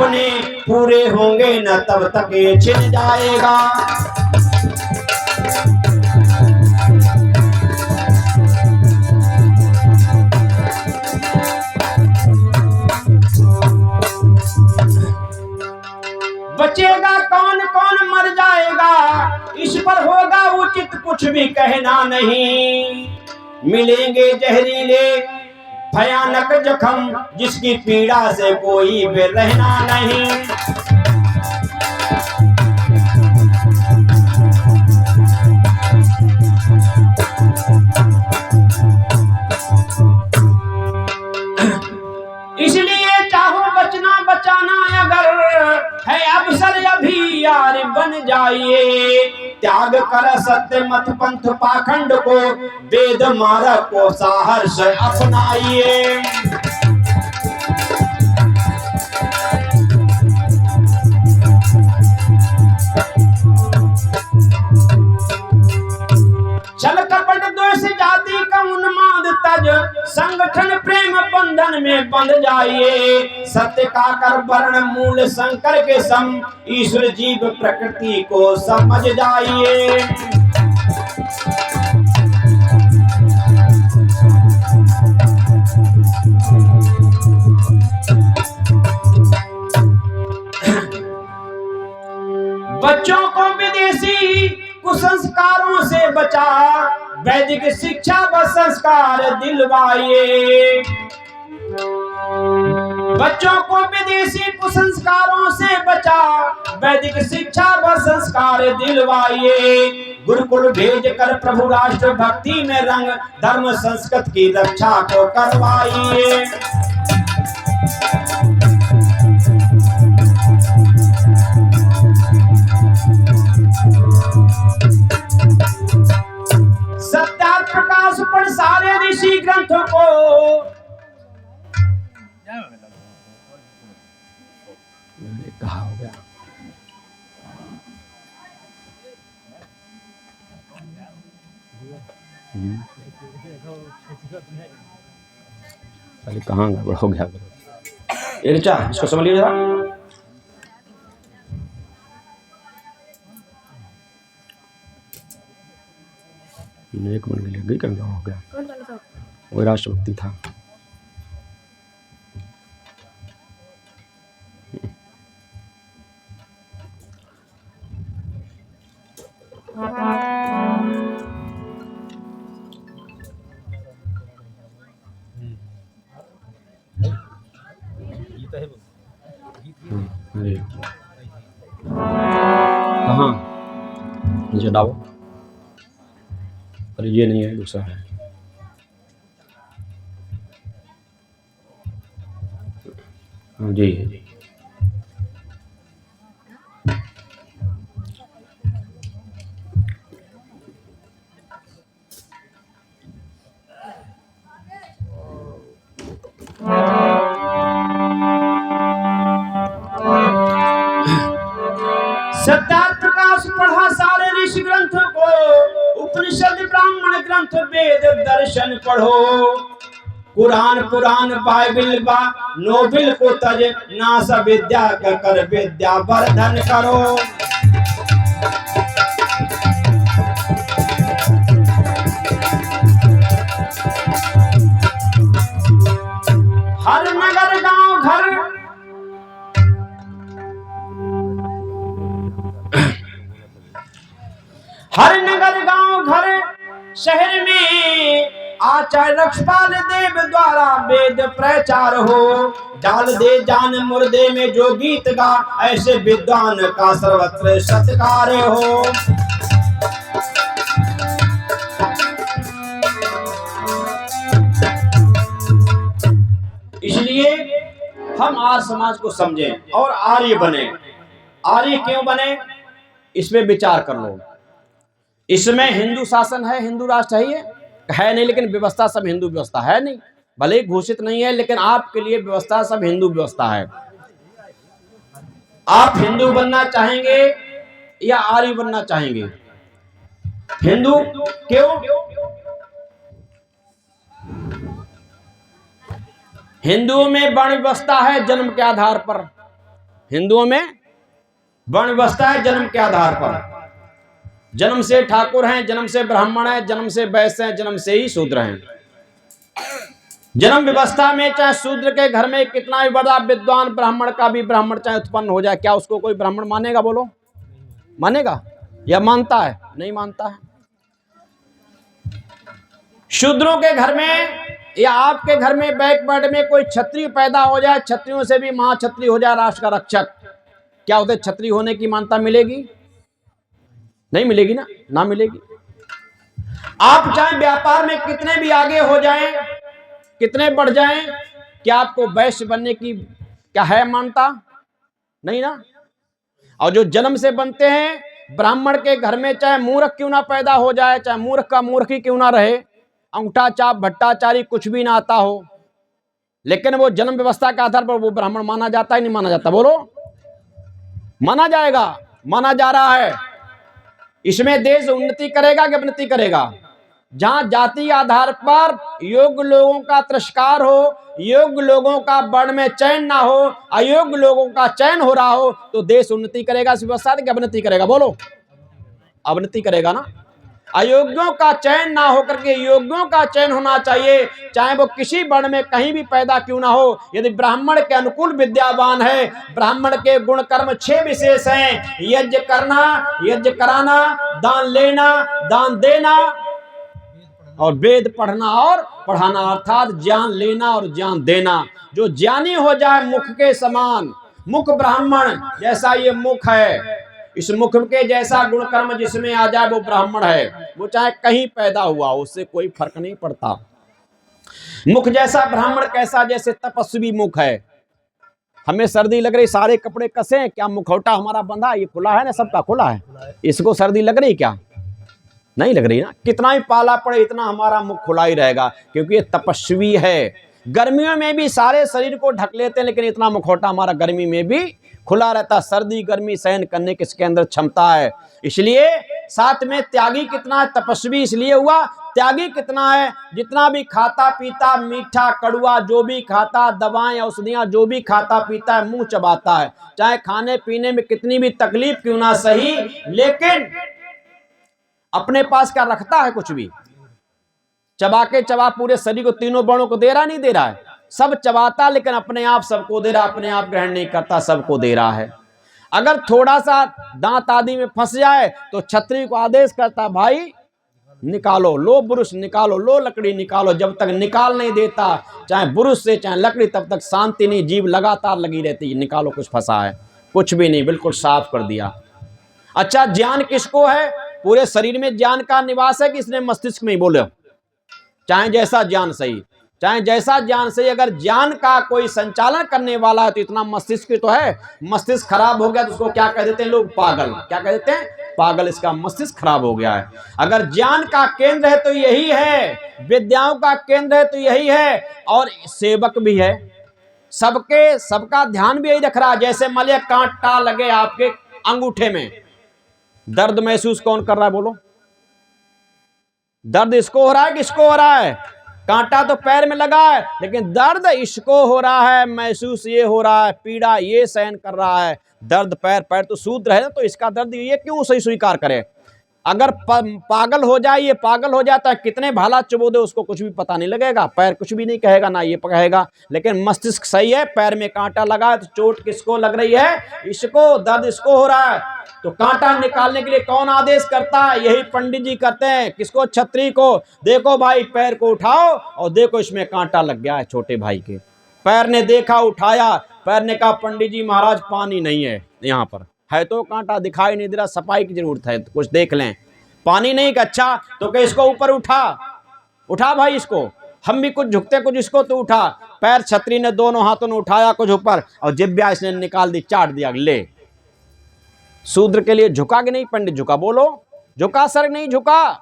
अपने पूरे होंगे न तब तक ये छिन जाएगा। बचेगा कौन कौन मर जाएगा, इस पर होगा उचित कुछ भी कहना नहीं। मिलेंगे जहरीले भयानक जख्म, जिसकी पीड़ा से कोई भी रहना नहीं। इसलिए चाहो बचना बचाना अगर है अवसर अभी यार बन जाइए। त्याग कर सत्य मत पंथ पाखंड को, वेद मार्ग को साहस अपनाइए। छल कपट दोष जाति का उन्माद तज, संगठन प्रेम बंधन में बंध जाइए। सत्य का कर वर्ण मूल शंकर के सम, ईश्वर जीव प्रकृति को समझ जाइए। बच्चों को विदेशी कुसंस्कारों से बचा, वैदिक शिक्षा व संस्कार दिलवाइए। बच्चों को विदेशी कुसंस्कारों से बचा, वैदिक शिक्षा व संस्कार दिलवाइए। गुरुकुल भेज कर प्रभु राष्ट्र भक्ति में रंग, धर्म संस्कृति की रक्षा को करवाइए। सत्यार्थ प्रकाश पर सारे ऋषि ग्रंथों को, कहा हो गया। अरे कहाँ गड़बड़ हो गया। ये ऋचा इसको समझ लीजिए जरा। एक मिनट के लिए गई करना हो गया। वो राष्ट्रभक्ति था। कहाँ नीचे डालो। अरे ये नहीं है, दूसरा है। हाँ जी है जी। सत्यार्थ प्रकाश पढ़ा सारे ऋषि ग्रंथों को, उपनिषद ब्राह्मण ग्रंथ वेद दर्शन पढ़ो। कुरान पुराण बाइबिल बा नोबिल को तज, नास विद्या का कर विद्या वर्धन करो। हर नगर गांव घर हर नगर गांव घर शहर में आचार्य रक्षपाल देव द्वारा वेद प्रचार हो। डाल दे जान मुर्दे में जो गीत गा, ऐसे विद्वान का सर्वत्र सत्कार हो। इसलिए हम आर्य समाज को समझें और आर्य बने। आर्य क्यों बने, इसमें विचार कर लो। इसमें हिंदू शासन है, हिंदू राष्ट्र है नहीं, लेकिन व्यवस्था सब हिंदू व्यवस्था है नहीं। भले घोषित नहीं है, लेकिन आपके लिए व्यवस्था सब हिंदू व्यवस्था है। आप हिंदू बनना चाहेंगे या आर्य बनना चाहेंगे? हिंदू क्यों? हिंदुओं में वर्ण व्यवस्था है जन्म के आधार पर। हिंदुओं में वर्ण व्यवस्था है जन्म के आधार पर। जन्म से ठाकुर हैं, जन्म से ब्राह्मण हैं, जन्म से वैश्य हैं, जन्म से ही शूद्र हैं। जन्म व्यवस्था में चाहे शूद्र के घर में कितना भी बड़ा विद्वान ब्राह्मण का भी ब्राह्मण चाहे उत्पन्न हो जाए, क्या उसको कोई ब्राह्मण मानेगा? बोलो, मानेगा या मानता है? नहीं मानता है। शूद्रों के घर में या आपके घर में बैकवर्ड में कोई क्षत्रिय पैदा हो जाए, क्षत्रियों से भी महाक्षत्रिय हो जाए, राष्ट्र का रक्षक, क्या उसे क्षत्रिय होने की मान्यता मिलेगी? नहीं मिलेगी ना, ना मिलेगी। आप चाहे व्यापार में कितने भी आगे हो जाएं, कितने बढ़ जाएं, क्या आपको वैश्य बनने की क्या है मान्यता? नहीं ना। और जो जन्म से बनते हैं ब्राह्मण के घर में, चाहे मूर्ख क्यों ना पैदा हो जाए, चाहे मूर्ख का मूर्ख ही क्यों ना रहे, अंगूठा चाप भट्टाचारी कुछ भी ना आता हो, लेकिन वो जन्म व्यवस्था के आधार पर वो ब्राह्मण माना जाता है नहीं माना जाता? बोलो, माना जाएगा, माना जा रहा है। इसमें देश उन्नति करेगा कि अवनति करेगा? जहां जाति आधार पर योग्य लोगों का तिरस्कार हो, योग्य लोगों का वर्ण में चयन ना हो, अयोग्य लोगों का चयन हो रहा हो, तो देश उन्नति करेगा इस व्यवस्था से कि अवनति करेगा? बोलो, अवनति करेगा ना। अयोग्यों का चयन ना होकर के योग्यों का चयन होना चाहिए, चाहे वो किसी वर्ण में कहीं भी पैदा क्यों ना हो। यदि ब्राह्मण के अनुकूल विद्यावान है, ब्राह्मण के गुण कर्म 6 विशेष हैं: यज्ञ करना, यज्ञ कराना, दान लेना, दान देना और वेद पढ़ना और पढ़ाना, अर्थात ज्ञान लेना और ज्ञान देना। जो ज्ञानी हो जाए मुख के समान, मुख ब्राह्मण जैसा ये मुख है, इस मुख के जैसा गुण कर्म जिसमें आ जाए वो ब्राह्मण है। वो चाहे कहीं पैदा हुआ, उससे कोई फर्क नहीं पड़ता। मुख जैसा ब्राह्मण कैसा? जैसे तपस्वी मुख है। हमें सर्दी लग रही, सारे कपड़े कसे हैं, क्या मुखौटा हमारा बंधा? ये खुला है ना, सबका खुला है। इसको सर्दी लग रही क्या? नहीं लग रही ना। कितना ही पाला पड़े इतना हमारा मुख खुला ही रहेगा, क्योंकि ये तपस्वी है। गर्मियों में भी सारे शरीर को ढक लेते हैं, लेकिन इतना मुखौटा हमारा गर्मी में भी खुला रहता। सर्दी गर्मी सहन करने की इसके अंदर क्षमता है। इसलिए साथ में त्यागी कितना है? तपस्वी इसलिए हुआ, त्यागी कितना है? जितना भी खाता पीता, मीठा कड़ुआ जो भी खाता, दवाएं औषधियां जो भी खाता पीता है, मुंह चबाता है, चाहे खाने पीने में कितनी भी तकलीफ क्यों ना सही, लेकिन अपने पास क्या रखता है? कुछ भी। चबा के चबा पूरे शरीर को, तीनों वर्णों को दे रहा नहीं दे रहा है? सब चबाता, लेकिन अपने आप सबको दे रहा, अपने आप ग्रहण नहीं करता, सबको दे रहा है। अगर थोड़ा सा दांत आदि में फंस जाए तो क्षत्रिय को आदेश करता, भाई निकालो, लो बुरुष निकालो, लो लकड़ी निकालो। जब तक निकाल नहीं देता, चाहे बुरुष से चाहे लकड़ी, तब तक शांति नहीं। जीभ लगातार लगी रहती है, निकालो कुछ फंसा है, कुछ भी नहीं, बिल्कुल साफ कर दिया। अच्छा, ज्ञान किसको है? पूरे शरीर में ज्ञान का निवास है कि इसने मस्तिष्क में ही? बोले, चाहे जैसा ज्ञान सही, चाहे जैसा ज्ञान सही, अगर ज्ञान का कोई संचालन करने वाला है तो इतना मस्तिष्क तो है। मस्तिष्क खराब हो गया तो उसको क्या कह देते हैं लोग? पागल। क्या कह देते हैं? पागल। इसका मस्तिष्क खराब हो गया है। अगर ज्ञान का केंद्र है तो यही है, विद्याओं का केंद्र है तो यही है, और सेवक भी है। सबका ध्यान भी यही रख रहा है। जैसे मान लिया कांटा लगे आपके अंगूठे में, दर्द महसूस कौन कर रहा है? बोलो, दर्द इसको हो रहा है, किसको हो रहा है? कांटा तो पैर में लगा है, लेकिन दर्द इसको हो रहा है, महसूस ये हो रहा है, पीड़ा ये सहन कर रहा है। दर्द पैर तो शूद्र है, तो इसका दर्द ये क्यों सही स्वीकार करे? अगर पागल हो जाए, ये पागल हो जाता है, कितने भाला चुबो दे उसको कुछ भी पता नहीं लगेगा, पैर कुछ भी नहीं कहेगा, ना ये कहेगा। लेकिन मस्तिष्क सही है, पैर में कांटा लगा है तो चोट किसको लग रही है? इसको, दर्द इसको हो रहा है। तो कांटा निकालने के लिए कौन आदेश करता है? यही पंडित जी करते हैं। किसको? क्षत्रिय को। देखो भाई, पैर को उठाओ और देखो इसमें कांटा लग गया है। छोटे भाई के पैर ने देखा, उठाया, पैर ने कहा, पंडित जी महाराज पानी नहीं है यहाँ पर, है तो कांटा दिखाई नहीं दे रहा, सफाई की जरूरत है, तो कुछ देख लें। पानी नहीं का? अच्छा, तो क्या इसको ऊपर उठा भाई इसको। हम भी कुछ झुकते कुछ इसको, तो उठा। पैर छतरी ने दोनों हाथों ने उठाया कुछ ऊपर, और जिब्या इसने निकाल दी, चाट दिया, ले। शूद्र के लिए झुका कि नहीं? पंडित झुका? बोलो, झुका? सर नहीं झुका?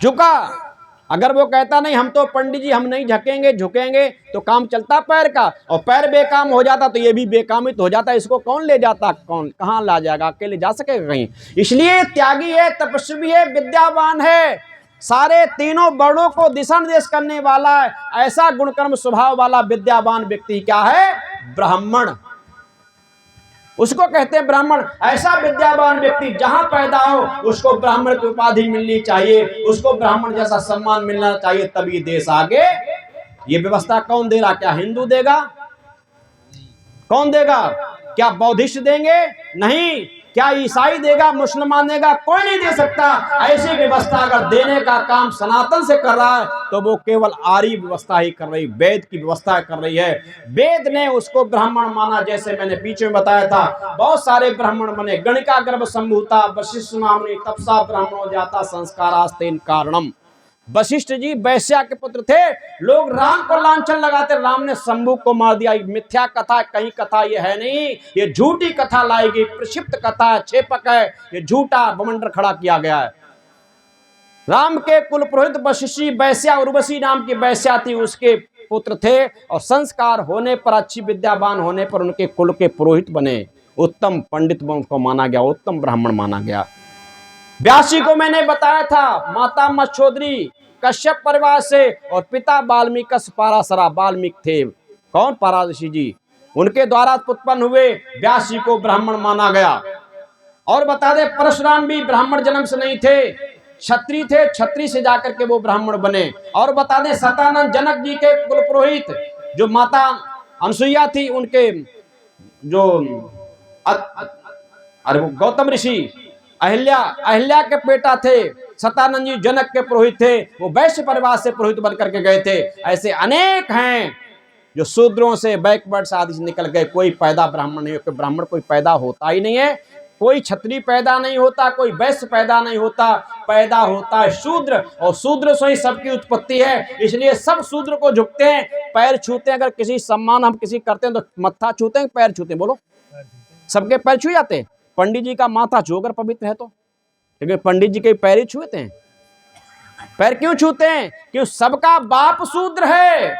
झुका। अगर वो कहता नहीं हम तो पंडित जी हम नहीं झुकेंगे तो काम चलता पैर का, और पैर बेकाम हो जाता तो ये भी बेकामित हो जाता। इसको कौन ले जाता? कौन कहाँ ला जाएगा? अकेले जा सकेगा कहीं? इसलिए त्यागी है, तपस्वी है, विद्यावान है, सारे तीनों वर्णों को दिशा निर्देश करने वाला है। ऐसा गुणकर्म स्वभाव वाला विद्यावान व्यक्ति क्या है? ब्राह्मण। उसको कहते हैं ब्राह्मण। ऐसा विद्यावान व्यक्ति जहां पैदा हो उसको ब्राह्मण की उपाधि मिलनी चाहिए, उसको ब्राह्मण जैसा सम्मान मिलना चाहिए, तभी देश आगे। ये व्यवस्था कौन दे रहा? क्या हिंदू देगा? कौन देगा? क्या बौद्धिस्ट देंगे? नहीं। क्या ईसाई देगा? मुसलमान देगा? कोई नहीं दे सकता। ऐसी व्यवस्था अगर देने का काम सनातन से कर रहा है तो वो केवल आर्य व्यवस्था ही कर रही, वेद की व्यवस्था कर रही है। वेद ने उसको ब्राह्मण माना, जैसे मैंने पीछे में बताया था, बहुत सारे ब्राह्मण बने। गणिका गर्भ संभूता वशिष्ठ नामनी तपसा ब्राह्मणो जाता संस्कारास्तेन कारणम। वशिष्ठ जी वैश्या के पुत्र थे। लोग राम को लांछन लगाते, राम ने शंभू को मार दिया। मिथ्या कथा, कहीं कथा ये है नहीं, ये झूठी कथा लाई गई, प्रक्षिप्त कथा है, छेपक है, ये झूठा बमंडर खड़ा किया गया है। राम के कुल पुरोहित वशिष्ठी वैश्या, उर्वशी नाम की वैश्या थी, उसके पुत्र थे, और संस्कार होने पर, अच्छी विद्यावान होने पर उनके कुल के पुरोहित बने। उत्तम पंडित उनको माना गया, उत्तम ब्राह्मण माना गया। व्यासी को मैंने बताया था, माता मच्छोदरी कश्यप परिवार से, और पिता वाल्मीकि पराशरा वाल्मीकि थे। कौन? पराशरी जी, उनके द्वारा उत्पन्न हुए। व्यासी को ब्राह्मण माना गया। और बता दे, परशुराम भी ब्राह्मण जन्म से नहीं थे, क्षत्रिय थे, क्षत्रिय से जाकर के वो ब्राह्मण बने। और बता दे, सतानंद जनक जी के कुल पुरोहित जो माता अनसुईया थी, उनके जो अरे वो गौतम ऋषि अहिल्या के बेटा थे, सतानंद जी जनक के पुरोहित थे, वो वैश्य परिवार से पुरोहित बनकर के गए थे। ऐसे अनेक हैं जो शूद्रों से, बैकवर्ड आदि से निकल गए। कोई पैदा ब्राह्मण नहीं हो, ब्राह्मण कोई पैदा होता ही नहीं है, कोई क्षत्रिय पैदा नहीं होता, कोई वैश्य पैदा नहीं होता, पैदा होता है शूद्र, और शूद्र से ही सबकी उत्पत्ति है। इसलिए सब शूद्र को झुकते हैं, पैर छूते हैं। अगर किसी सम्मान हम किसी करते हैं तो मत्था छूते हैं, पैर छूते हैं? बोलो, सबके पैर छू जाते हैं। पंडित जी का माथा छूकर पवित्र है तो, लेकिन पंडित जी के पैर ही छूते हैं। पैर क्यों छूते हैं? क्यों? सबका बाप शूद्र है,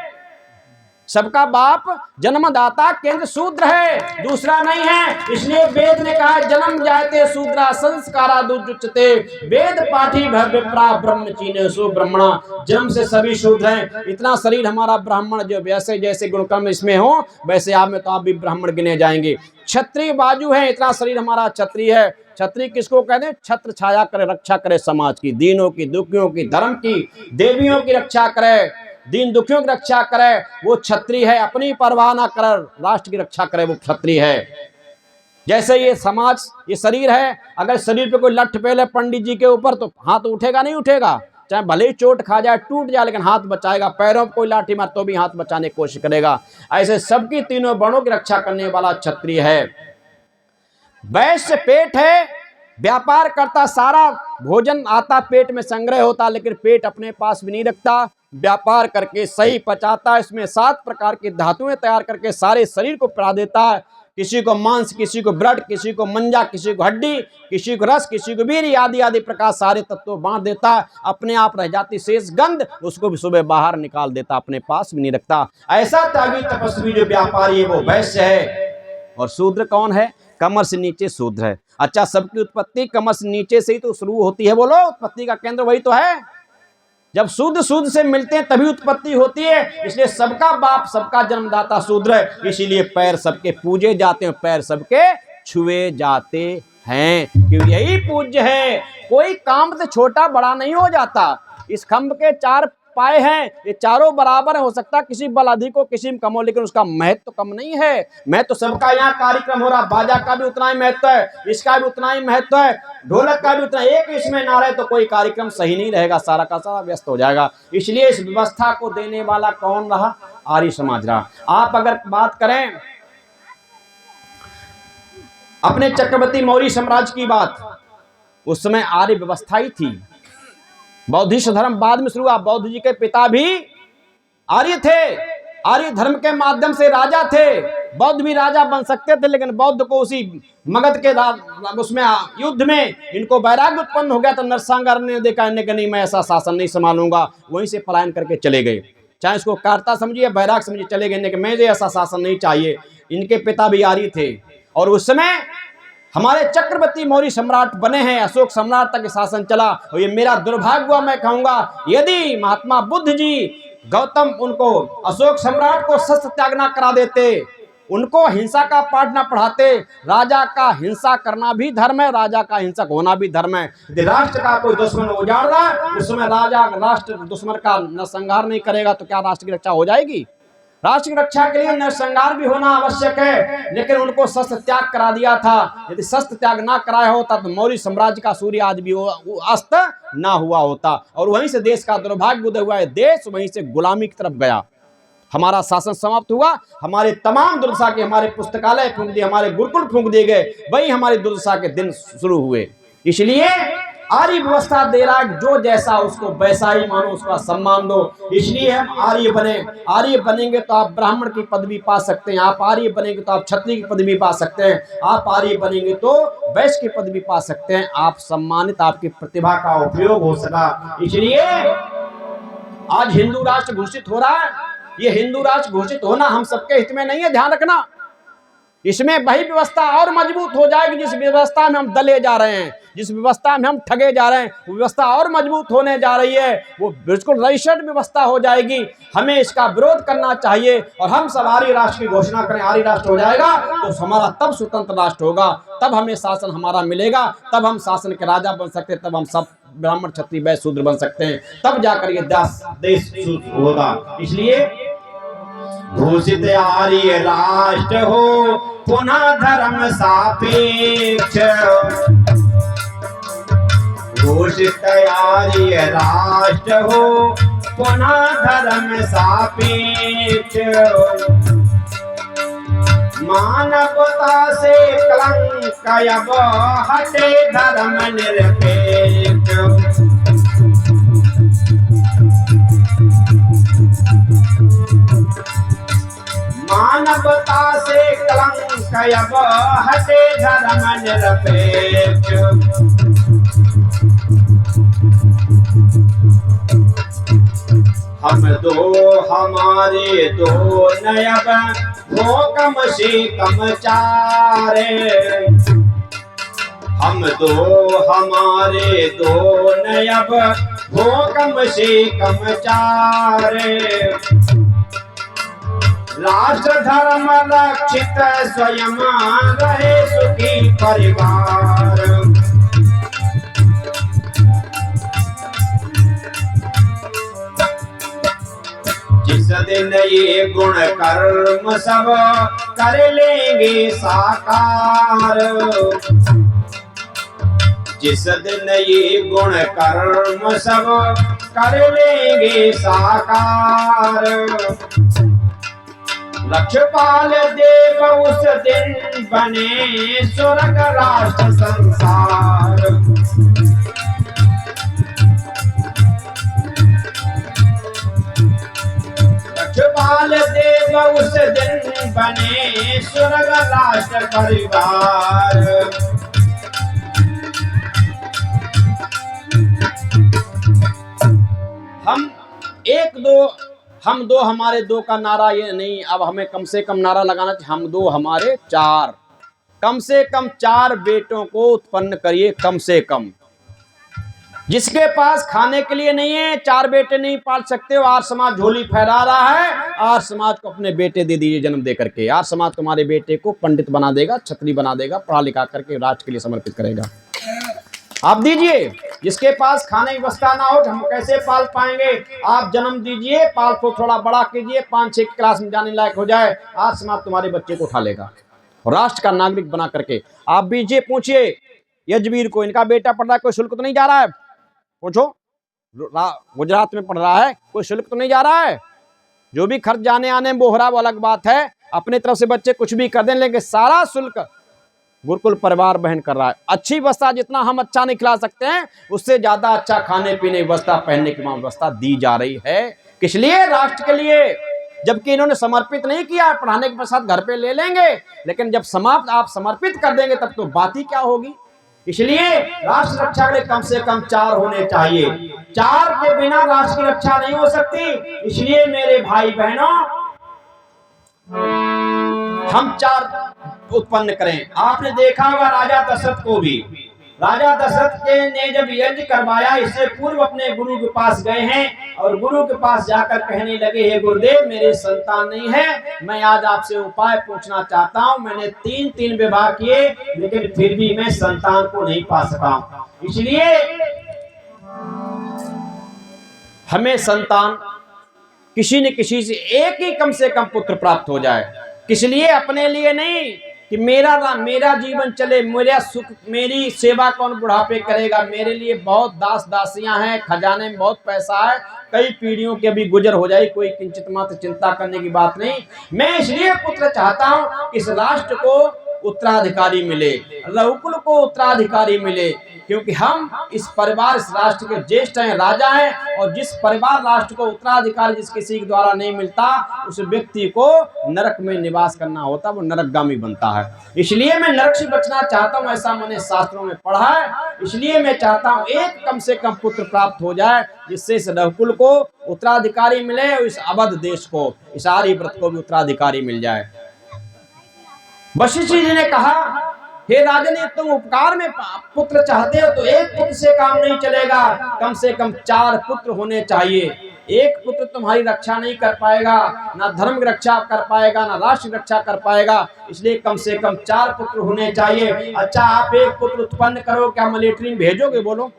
सबका बाप जन्मदाता केंद्र शूद्र है, दूसरा नहीं है। इसलिए वेद ने कहा, जन्म जायते शूद्रा संस्कारा दुजुच्यते, वेद पाठी विप्रा ब्रह्मचीने सु ब्रह्मणा। जन्म से सभी शूद्र हैं। इतना शरीर हमारा ब्राह्मण, जो वैसे जैसे गुणकर्म इसमें हो वैसे आप में तो आप भी ब्राह्मण गिने जाएंगे। क्षत्रिय बाजू है, इतना शरीर हमारा क्षत्रिय है। क्षत्रिय किसको कहते हैं? छत्र छाया करे, रक्षा करे समाज की, दीनों की, दुखियों की, धर्म की, देवियों की रक्षा करे, दीन दुखियों की रक्षा करे, वो क्षत्रिय है। अपनी परवाह ना कर, राष्ट्र की रक्षा करे, वो क्षत्रिय है। जैसे ये समाज, ये शरीर है, अगर शरीर पे कोई लठ पेले पंडित जी के ऊपर तो हाथ उठेगा नहीं उठेगा? चाहे भले ही चोट खा जाए, टूट जाए, लेकिन हाथ बचाएगा। पैरों पर कोई लाठी मार तो भी हाथ बचाने की कोशिश करेगा। ऐसे सबकी तीनों वर्णों की रक्षा करने वाला क्षत्रिय है। वैश्य पेट है, व्यापार करता, सारा भोजन आता पेट में संग्रह होता, लेकिन पेट अपने पास भी नहीं रखता, व्यापार करके सही पचाता। इसमें 7 प्रकार की धातुएं तैयार करके सारे शरीर को पिला देता है। किसी को मांस, किसी को ब्लड, किसी को मंजा, किसी को हड्डी, किसी को रस, किसी को वीर्य, आदि आदि प्रकार सारे तत्व बांट देता है। अपने आप रह जाती शेष गंध, उसको भी सुबह बाहर निकाल देता, अपने पास भी नहीं रखता। ऐसा त्यागी तपस्वी जो व्यापारी है वो वैश्य है। और शूद्र कौन है? कमर से नीचे शूद्र है। अच्छा, सबकी उत्पत्ति कमर से नीचे से ही तो शुरू होती है। बोलो, उत्पत्ति का केंद्र वही तो है। जब शूद्र शूद्र से मिलते हैं तभी उत्पत्ति होती है। इसलिए सबका बाप, सबका जन्मदाता शूद्र है। इसीलिए पैर सबके पूजे जाते हैं, पैर सबके छुए जाते हैं, क्योंकि यही पूज्य है। कोई काम से छोटा बड़ा नहीं हो जाता। इस खंभ के 4 पाए हैं, ये चारों बराबर है। हो सकता है किसी बल अधिक हो, किसी में कम हो, लेकिन उसका महत्व तो कम नहीं है। महत्व तो सबका यहाँ कार्यक्रम हो रहा, बाजा का भी उतना ही महत्व है, इसका भी उतना ही महत्व है, ढोलक का भी उतना। एक इसमें ना रहे तो कोई कार्यक्रम सही नहीं रहेगा, सारा का सारा व्यस्त हो जाएगा। इसलिए इस व्यवस्था को देने वाला कौन रहा? आर्य समाज रहा। आप अगर बात करें अपने चक्रवर्ती मौर्य साम्राज्य की बात, उस समय आर्य व्यवस्था ही थी। बौद्धिस्ट धर्म बाद में शुरू हुआ। बौद्ध जी के पिता भी आर्य थे, आर्य धर्म के माध्यम से राजा थे। बौद्ध भी राजा बन सकते थे, लेकिन बौद्ध को उसी मगध के उसमें युद्ध में इनको वैराग्य उत्पन्न हो गया, तो नरसंहार ने देखा, इन्हें कि नहीं, मैं ऐसा शासन नहीं संभालूंगा, वहीं से पलायन करके चले गए। चाहे इसको कार्ता समझिए, वैराग समझिए, चले गए कि मैं ऐसा शासन नहीं चाहिए। इनके पिता भी आर्य थे, और उस समय हमारे चक्रवर्ती मौर्य सम्राट बने हैं, अशोक सम्राट तक शासन चला। और ये मेरा दुर्भाग्य हुआ, मैं कहूंगा, यदि महात्मा बुद्ध जी, गौतम उनको अशोक सम्राट को शस्त्र त्याग ना करा देते उनको हिंसा का पाठ ना पढ़ाते। राजा का हिंसा करना भी धर्म है, राजा का हिंसक होना भी धर्म है। यदि राष्ट्र का कोई दुश्मन उजाड़ रहा है, उसमें राजा राष्ट्र दुश्मन का नरसंहार नहीं करेगा तो क्या राष्ट्र की रक्षा हो जाएगी? राष्ट्र की रक्षा के लिए नरसंहार भी होना आवश्यक है, लेकिन उनको शस्त्र त्याग करा दिया था। यदि शस्त्र त्याग ना कराया होता तो मौर्य साम्राज्य का सूर्य आज भी अस्त ना हुआ होता, और वहीं से देश का दुर्भाग्य उदय हुआ है। देश वहीं से गुलामी की तरफ गया, हमारा शासन समाप्त हुआ, हमारे तमाम दुर्दशा के, हमारे पुस्तकालय फूंक दिए, हमारे गुरुकुल फूंक दिए गए, वही हमारी दुर्दशा के दिन शुरू हुए। इसलिए आर्य व्यवस्था दे रहा है, जो जैसा उसको वैसा ही मानो, उसका सम्मान दो। इसलिए हम आर्य बने। आर्य बनेंगे तो आप ब्राह्मण की पदवी पा सकते हैं, आप आर्य बनेंगे तो आप क्षत्रिय की पदवी पा सकते हैं, आप आर्य बनेंगे तो वैश्य की पदवी पा सकते हैं, आप सम्मानित, आपकी प्रतिभा का उपयोग हो सका। इसलिए आज हिंदू राष्ट्र घोषित हो रहा है। ये हिंदू राष्ट्र घोषित होना हम सबके हित में नहीं है, ध्यान रखना। इसमें वही व्यवस्था और मजबूत हो जाएगी जिस व्यवस्था में हम दले जा रहे हैं, जिस व्यवस्था में हम ठगे जा रहे हैं, वो व्यवस्था और मजबूत होने जा रही है। वो बिल्कुल रजिस्टर्ड व्यवस्था हो जाएगी। हमें इसका विरोध करना चाहिए और हम सब आर्य राष्ट्र की घोषणा करें। आर्य राष्ट्र हो जाएगा तो हमारा तब स्वतंत्र राष्ट्र होगा, तब हमें शासन हमारा मिलेगा, तब हम शासन के राजा बन सकते हैं, तब हम सब ब्राह्मण क्षत्रिय वैश्य शूद्र बन सकते हैं, तब जाकर ये देश होगा। इसलिए घोषित आर्य राष्ट्र हो पुनः धर्म सापेक्ष, घोषित आर्य राष्ट्र हो पुनः धर्म सापेक्ष, मानवता से कलंक अब हटे धर्म निरपेक्ष, मानवता से कलंक अब हटे धर्म निरपेक्ष। हम दो हमारे दो नयब हो कम से कम चारे, हम दो हमारे दो नयब हो कम से कम चारे, राष्ट्र धर्म रक्षित स्वयं रहे सुखी परिवार, जिस दिन ये गुण कर्म सब कर लेंगे साकार, जिस दिन ये गुण कर्म सब कर लेंगे साकार, लक्ष्यपाल देव उस दिन बने स्वर्ग राष्ट्र संसार, लक्ष्यपाल देव उस दिन बने स्वर्ग राष्ट्र परिवार। हम दो हमारे दो का नारा ये नहीं, अब हमें कम से कम नारा लगाना चाहिए, हम दो हमारे चार, कम से कम 4 बेटों को उत्पन्न करिए, कम से कम। जिसके पास खाने के लिए नहीं है, 4 बेटे नहीं पाल सकते हो, आर्य समाज झोली फहरा रहा है, आर्य समाज को अपने बेटे दे दीजिए जन्म दे करके। आर्य समाज तुम्हारे बेटे को पंडित बना देगा, क्षत्रिय बना देगा, पढ़ा लिखा करके राष्ट्र के लिए समर्पित करेगा। आप दीजिए। जिसके पास खाने की व्यवस्था ना हो, हम कैसे पाल पाएंगे? आप जन्म दीजिए, पाल को थोड़ा बड़ा कीजिए, 5-6 क्लास में जाने लायक हो जाए, आर्य समाज तुम्हारे बच्चे को उठा लेगा और राष्ट्र का नागरिक बना करके। आप बीजिए, पूछिए यजवीर को, इनका बेटा पढ़ रहा है, कोई शुल्क तो नहीं जा रहा है? पूछो, गुजरात में पढ़ रहा है, कोई शुल्क तो नहीं जा रहा है? जो भी खर्च जाने आने में बोहरा वो अलग बात है, अपने तरफ से बच्चे कुछ भी कर दें, लेकिन सारा शुल्क गुरुकुल परिवार बहन कर रहा है। अच्छी व्यवस्था, जितना हम अच्छा नहीं खिला सकते हैं, उससे ज्यादा अच्छा खाने पीने की व्यवस्था, पहनने की व्यवस्था दी जा रही है। किस लिए? राष्ट्र के लिए। जबकि इन्होंने समर्पित नहीं किया, पढ़ाने के पश्चात घर पे ले लेंगे, लेकिन जब समाप्त आप समर्पित कर देंगे तब तो बात ही क्या होगी। इसलिए राष्ट्र रक्षा के लिए कम से कम 4 होने चाहिए। 4 के बिना राष्ट्र की रक्षा नहीं हो सकती। इसलिए मेरे भाई बहनों, हम 4 उत्पन्न करें। आपने देखा होगा राजा दशरथ को भी राजा दशरथ के ने जब यज्ञ करवाया, इससे पूर्व अपने गुरु के पास गए हैं और गुरु के पास जाकर कहने लगे, हे गुरुदेव, मेरे संतान नहीं है, मैं आज आपसे उपाय पूछना चाहता हूं। मैंने तीन विवाह किए, लेकिन फिर भी मैं संतान को नहीं पा सका। इसलिए हमें संतान किसी न किसी से एक ही कम से कम पुत्र प्राप्त हो जाए। किस लिए? अपने लिए नहीं कि मेरा जीवन चले, मेरा सुख, मेरी सेवा कौन बुढ़ापे करेगा। मेरे लिए बहुत दास दासियां हैं, खजाने में बहुत पैसा है, कई पीढ़ियों के भी गुजर हो जाए, कोई किंचित मात्र चिंता करने की बात नहीं। मैं इसलिए पुत्र चाहता हूं कि इस राष्ट्र को उत्तराधिकारी मिले, रघुकुल को उत्तराधिकारी मिले, क्योंकि हम इस परिवार, इस राष्ट्र के ज्येष्ठ हैं, राजा हैं। और जिस परिवार राष्ट्र को उत्तराधिकारी जिस किसी के द्वारा नहीं मिलता, उस व्यक्ति को नरक में निवास करना होता, वो नरकगामी बनता है। इसलिए मैं नरक से बचना चाहता हूँ, ऐसा मैंने शास्त्रों में पढ़ा है। इसलिए मैं चाहता हूँ एक कम से कम पुत्र प्राप्त हो जाए, जिससे इस रघुकुल को उत्तराधिकारी मिले और इस अवध देश को, इस आर्यव्रत को भी उत्तराधिकारी मिल जाए। वशिष्ठ जी ने कहा, हे राजन, तुम उपकार में पुत्र चाहते हो तो एक पुत्र से काम नहीं चलेगा, कम से कम 4 पुत्र होने चाहिए। एक पुत्र तुम्हारी रक्षा नहीं कर पाएगा, ना धर्म की रक्षा कर पाएगा, ना राष्ट्र की रक्षा कर पाएगा। इसलिए कम से कम 4 पुत्र होने चाहिए। अच्छा, आप एक पुत्र उत्पन्न करो, क्या मिलिट्री में भेजोगे? बोलो,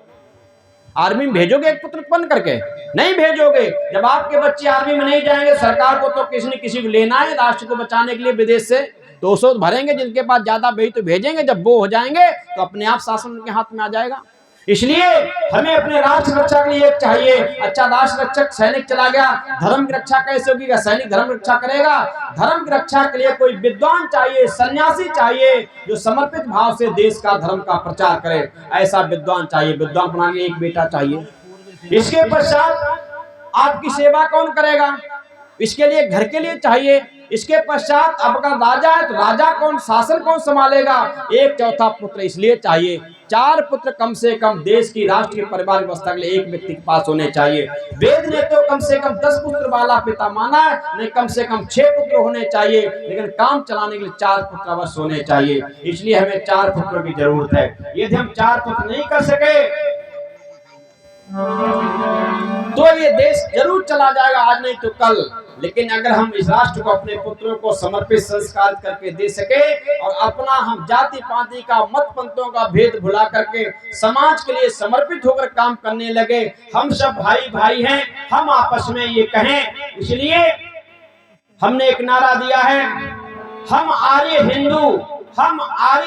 आर्मी में भेजोगे एक पुत्र उत्पन्न करके? नहीं भेजोगे। जब आपके बच्चे आर्मी में नहीं जाएंगे, सरकार को तो किसी न किसी को लेना है राष्ट्र को बचाने के लिए, विदेश से 200 भरेंगे, जिनके पास ज्यादा वही तो भेजेंगे। जब वो हो जाएंगे तो अपने आप शासन उनके हाथ में आ जाएगा। इसलिए हमें अपने राष्ट्र रक्षा के लिए एक चाहिए। अच्छा, राष्ट्र रक्षक सैनिक चला गया, धर्म की रक्षा कैसे होगी? सैनिक धर्म की रक्षा करेगा? धर्म की रक्षा के लिए कोई विद्वान चाहिए, सन्यासी चाहिए, जो समर्पित भाव से देश का धर्म का प्रचार करे। ऐसा विद्वान चाहिए। विद्वान बनाने के लिए एक बेटा चाहिए। इसके पश्चात आपकी सेवा कौन करेगा? इसके लिए घर के लिए चाहिए। इसके पश्चात आपका राजा है तो राजा कौन, शासन कौन संभालेगा? एक चौथा पुत्र इसलिए चाहिए। 4 पुत्र कम से कम देश की, राष्ट्र की, परिवार व्यवस्था के लिए एक व्यक्ति के पास होने चाहिए। वेद ने तो कम से कम 10 पुत्र वाला पिता माना है, नहीं कम से कम 6 पुत्र होने चाहिए, लेकिन काम चलाने के लिए 4 पुत्र अवश्य होने चाहिए। इसलिए हमें 4 पुत्रों की जरूरत है। यदि हम 4 पुत्र नहीं कर सके तो ये देश जरूर चला जाएगा, आज नहीं तो कल। लेकिन अगर हम इस राष्ट्र को, अपने पुत्रों को समर्पित संस्कार करके दे सके और अपना हम जाति पाति का, मत पंथों का भेद भुला करके समाज के लिए समर्पित होकर काम करने लगे, हम सब भाई भाई हैं, हम आपस में ये कहें। इसलिए हमने एक नारा दिया है, हम आर्य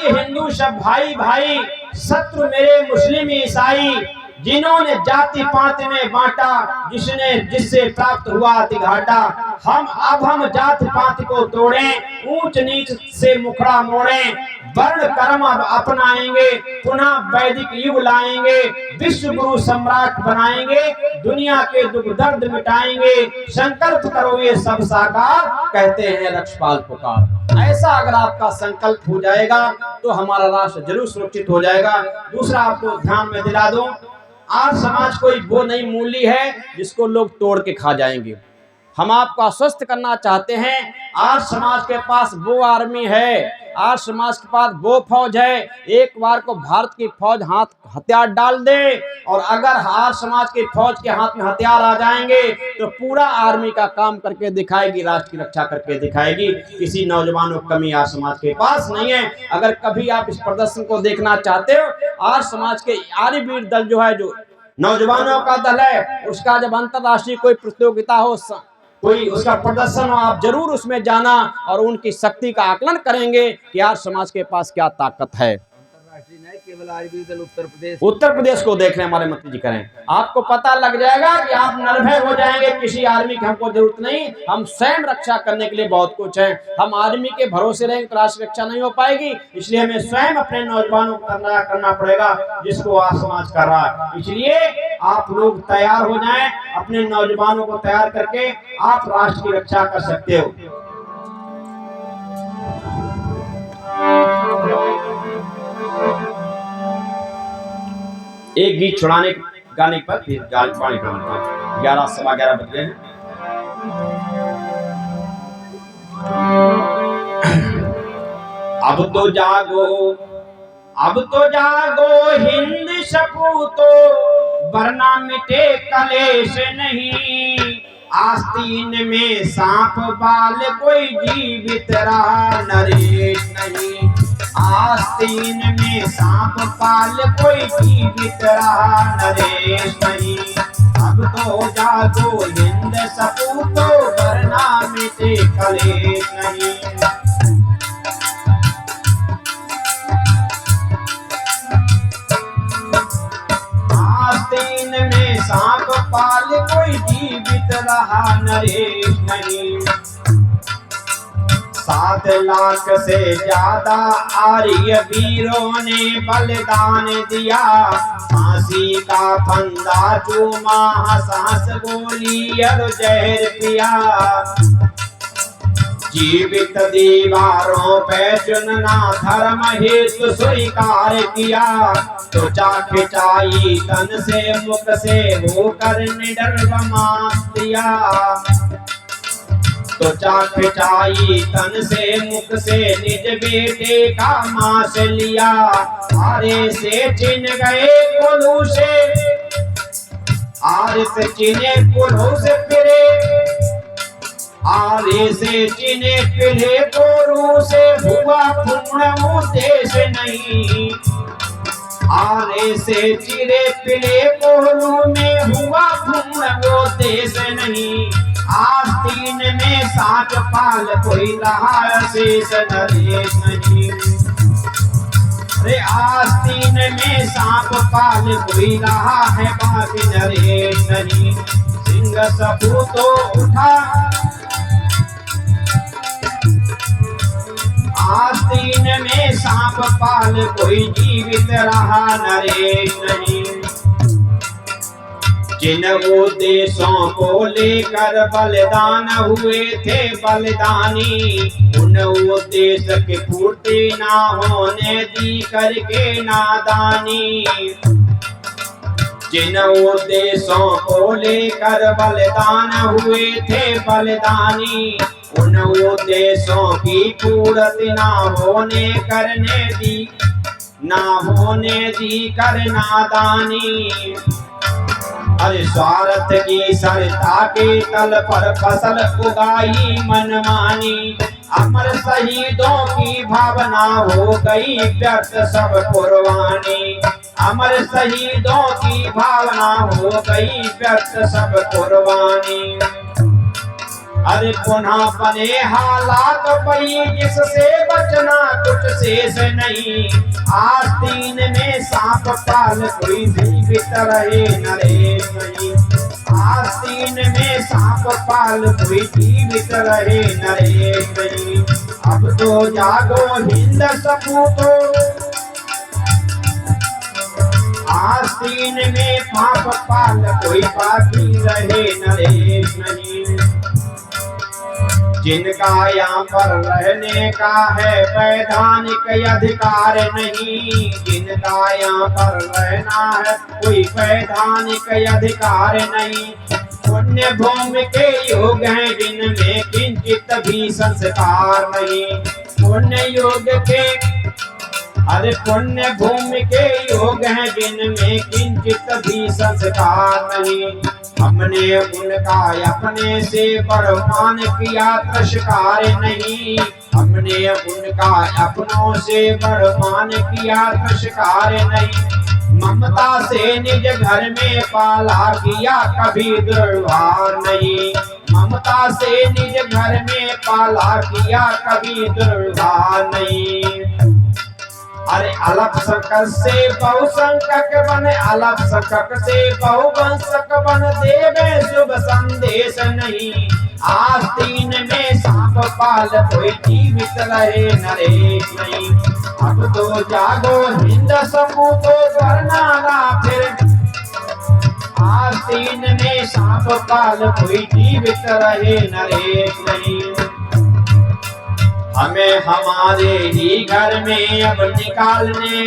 हिंदू सब भाई भाई, शत्रु मेरे मुस्लिम ईसाई, जिन्होंने जाति पाति में बांटा, जिससे प्राप्त हुआ अति घाटा। हम जाति पाति को तोड़ें, ऊंच नीच से मुखड़ा मोड़ें, वर्ण कर्म अब अपनाएंगे, पुनः वैदिक युग लाएंगे, विश्व गुरु सम्राट बनाएंगे, दुनिया के दुख दर्द मिटाएंगे, संकल्प करो ये सब साकार, कहते हैं रक्षपाल पुकार। ऐसा अगर आपका संकल्प हो जाएगा तो हमारा राष्ट्र जरूर सुरक्षित हो जाएगा। दूसरा आपको ध्यान में दिला दूं, आज समाज कोई वो नई मूल्य है जिसको लोग तोड़ के खा जाएंगे। हम आपको आश्वस्त करना चाहते हैं, आज समाज के पास वो आर्मी है, आज समाज के पास वो फौज है। एक बार को भारत की फौज हाथ हथियार डाल दे, और अगर आज समाज की फौज के हाथ में हथियार आ जाएंगे तो पूरा आर्मी का काम करके दिखाएगी, राष्ट्र की रक्षा करके दिखाएगी। किसी नौजवानों की कमी आज समाज के पास नहीं है। अगर कभी आप इस प्रदर्शन को देखना चाहते हो, आज समाज के आर्यवीर दल जो है, जो नौजवानों का दल है, उसका जब अंतरराष्ट्रीय कोई प्रतियोगिता हो, कोई उसका प्रदर्शन हो, आप जरूर उसमें जाना और उनकी शक्ति का आकलन करेंगे कि आज समाज के पास क्या ताकत है। केवल आर्यवीर दल उत्तर प्रदेश को देख रहे हमारे मंत्री जी करें, आपको पता लग जाएगा कि आप निर्भय हो जाएंगे। किसी आर्मी की हमको जरूरत नहीं, हम स्वयं रक्षा करने के लिए बहुत कुछ है। हम आर्मी के भरोसे रहेंगे तो राष्ट्र रक्षा नहीं हो पाएगी। इसलिए हमें स्वयं अपने नौजवानों को करना पड़ेगा, जिसको आज समाज कर रहा है। इसलिए आप लोग तैयार हो जाएं, अपने नौजवानों को तैयार करके आप राष्ट्र की रक्षा कर सकते हो। एक गीत छुड़ाने गाने पर फिर पानी 11 सवा 11 बज गए हैं। अब तो जागो अब तो जागो हिंद सपूतो, वरना मिटे कलेश नहीं। आस्तीन में सांप बाल कोई जीवित रहा नरेश नहीं। आस्तीन में सांप पाल कोई जीवित रहा नरेश नहीं। अब तो जागो हिंद सपूतो, वरना मिटे कलेश नहीं। आस्तीन में सांप पाल कोई जीवित रहा नरेश नहीं। 7 लाख से ज्यादा आर्य वीरों ने बलिदान दिया। फांसी का फंदा चूमा, सांस गोली और जहर पिया। जीवित दीवारों पे चुनना धर्म हेतु स्वीकार किया। त्वचा खिंचाई तन से मुख से होकर निडर मास दिया। त्वचा खिंचाई तन से मुख से निज बेटे का मांस लिया। आरे से चिन गए कोल्हू से, आरे से चिने कोल्हू से फिरे। आरे से चिने फिरे कोल्हू से, हुआ पूर्ण उद्देश्य नहीं। आरे से चिरे पिले कोल्हू में, हुआ पूर्ण उद्देश्य नहीं। आस्तीन में सांप पाल कोई रहा शेष नरेश नहीं। अरे आस्तीन में सांप पाल कोई रहा है बाकी नरेश नहीं। सिंह सपूतो उठा, आस्तीन में सांप पाल कोई जीवित रहा नरेश नहीं। जिन उद्देश्यों को लेकर बलिदान हुए थे बलिदानी, उन उद्देश्य की पूर्ति ना होने दी करके नादानी। जिन उद्देश्यों को लेकर बलिदान हुए थे बलिदानी, उन उद्देश्यों की पूर्ति ना होने दी कर नादानी। अरे स्वार्थ की सरता के तल पर फसल उगाई मनमानी। अमर शहीदों की भावना हो गई व्यर्थ सब कुर्बानी। अमर शहीदों की भावना हो गई व्यर्थ सब कुर्बानी। अरे पुनः बने हालात पई, जिससे बचना कुछ शेष नहीं। आस्तीन में सांप पाल कोई जीवित रहे नरेश नहीं। आस्तीन में सांप पाल कोई जीवित रहे नरेश नहीं। अब तो जागो हिंद सपूतो, आस्तीन में सांप पाल कोई बाकी रहे नरेश नहीं। जिनका यहाँ पर रहने का है वैधानिक अधिकार नहीं। जिनका यहाँ पर रहना है कोई वैधानिक अधिकार नहीं। पुण्य भूमि के योग हैं जिनमें किंचित भी संस्कार नहीं। पुण्य योग के, अरे पुण्य भूमि के योग हैं जिनमें किंचित भी संस्कार नहीं। हमने उनका अपने से बड़मान किया तिरस्कार नहीं। हमने उनका अपनों से बड़मान किया तिरस्कार नहीं। ममता से निज घर में पाला किया कभी दुर्व्यवहार नहीं। ममता से निज घर में पाला किया कभी दुर्व्यवहार नहीं। अरे अलप संकट से बहुसंकट बन, अलप संकट से बहुवंशक बन, देवे शुभ संदेश नहीं। आस्तीन में सांप पाल कोई जीवित रहे नरेश नहीं। अब तो जागो हिंद सपूतो, वरना ना फिर। आस्तीन में सांप पाल कोई जीवित रहे नरेश नहीं। हमें हमारे ही घर में अब निकालने,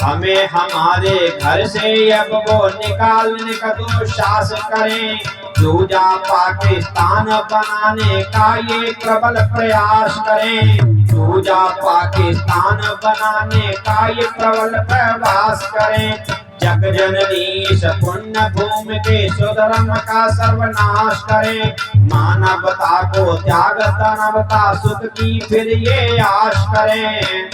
हमें हमारे घर से अब वो निकालने का दुस्साहस करें। दूजा पाकिस्तान बनाने का ये प्रबल प्रयास करें। दूजा पाकिस्तान बनाने का ये प्रबल प्रयास करें। जग जननी पुण्य भूमि के सुधर्म का सर्वनाश करें। मानवता को त्याग दानवता सुख की फिर ये आश करें।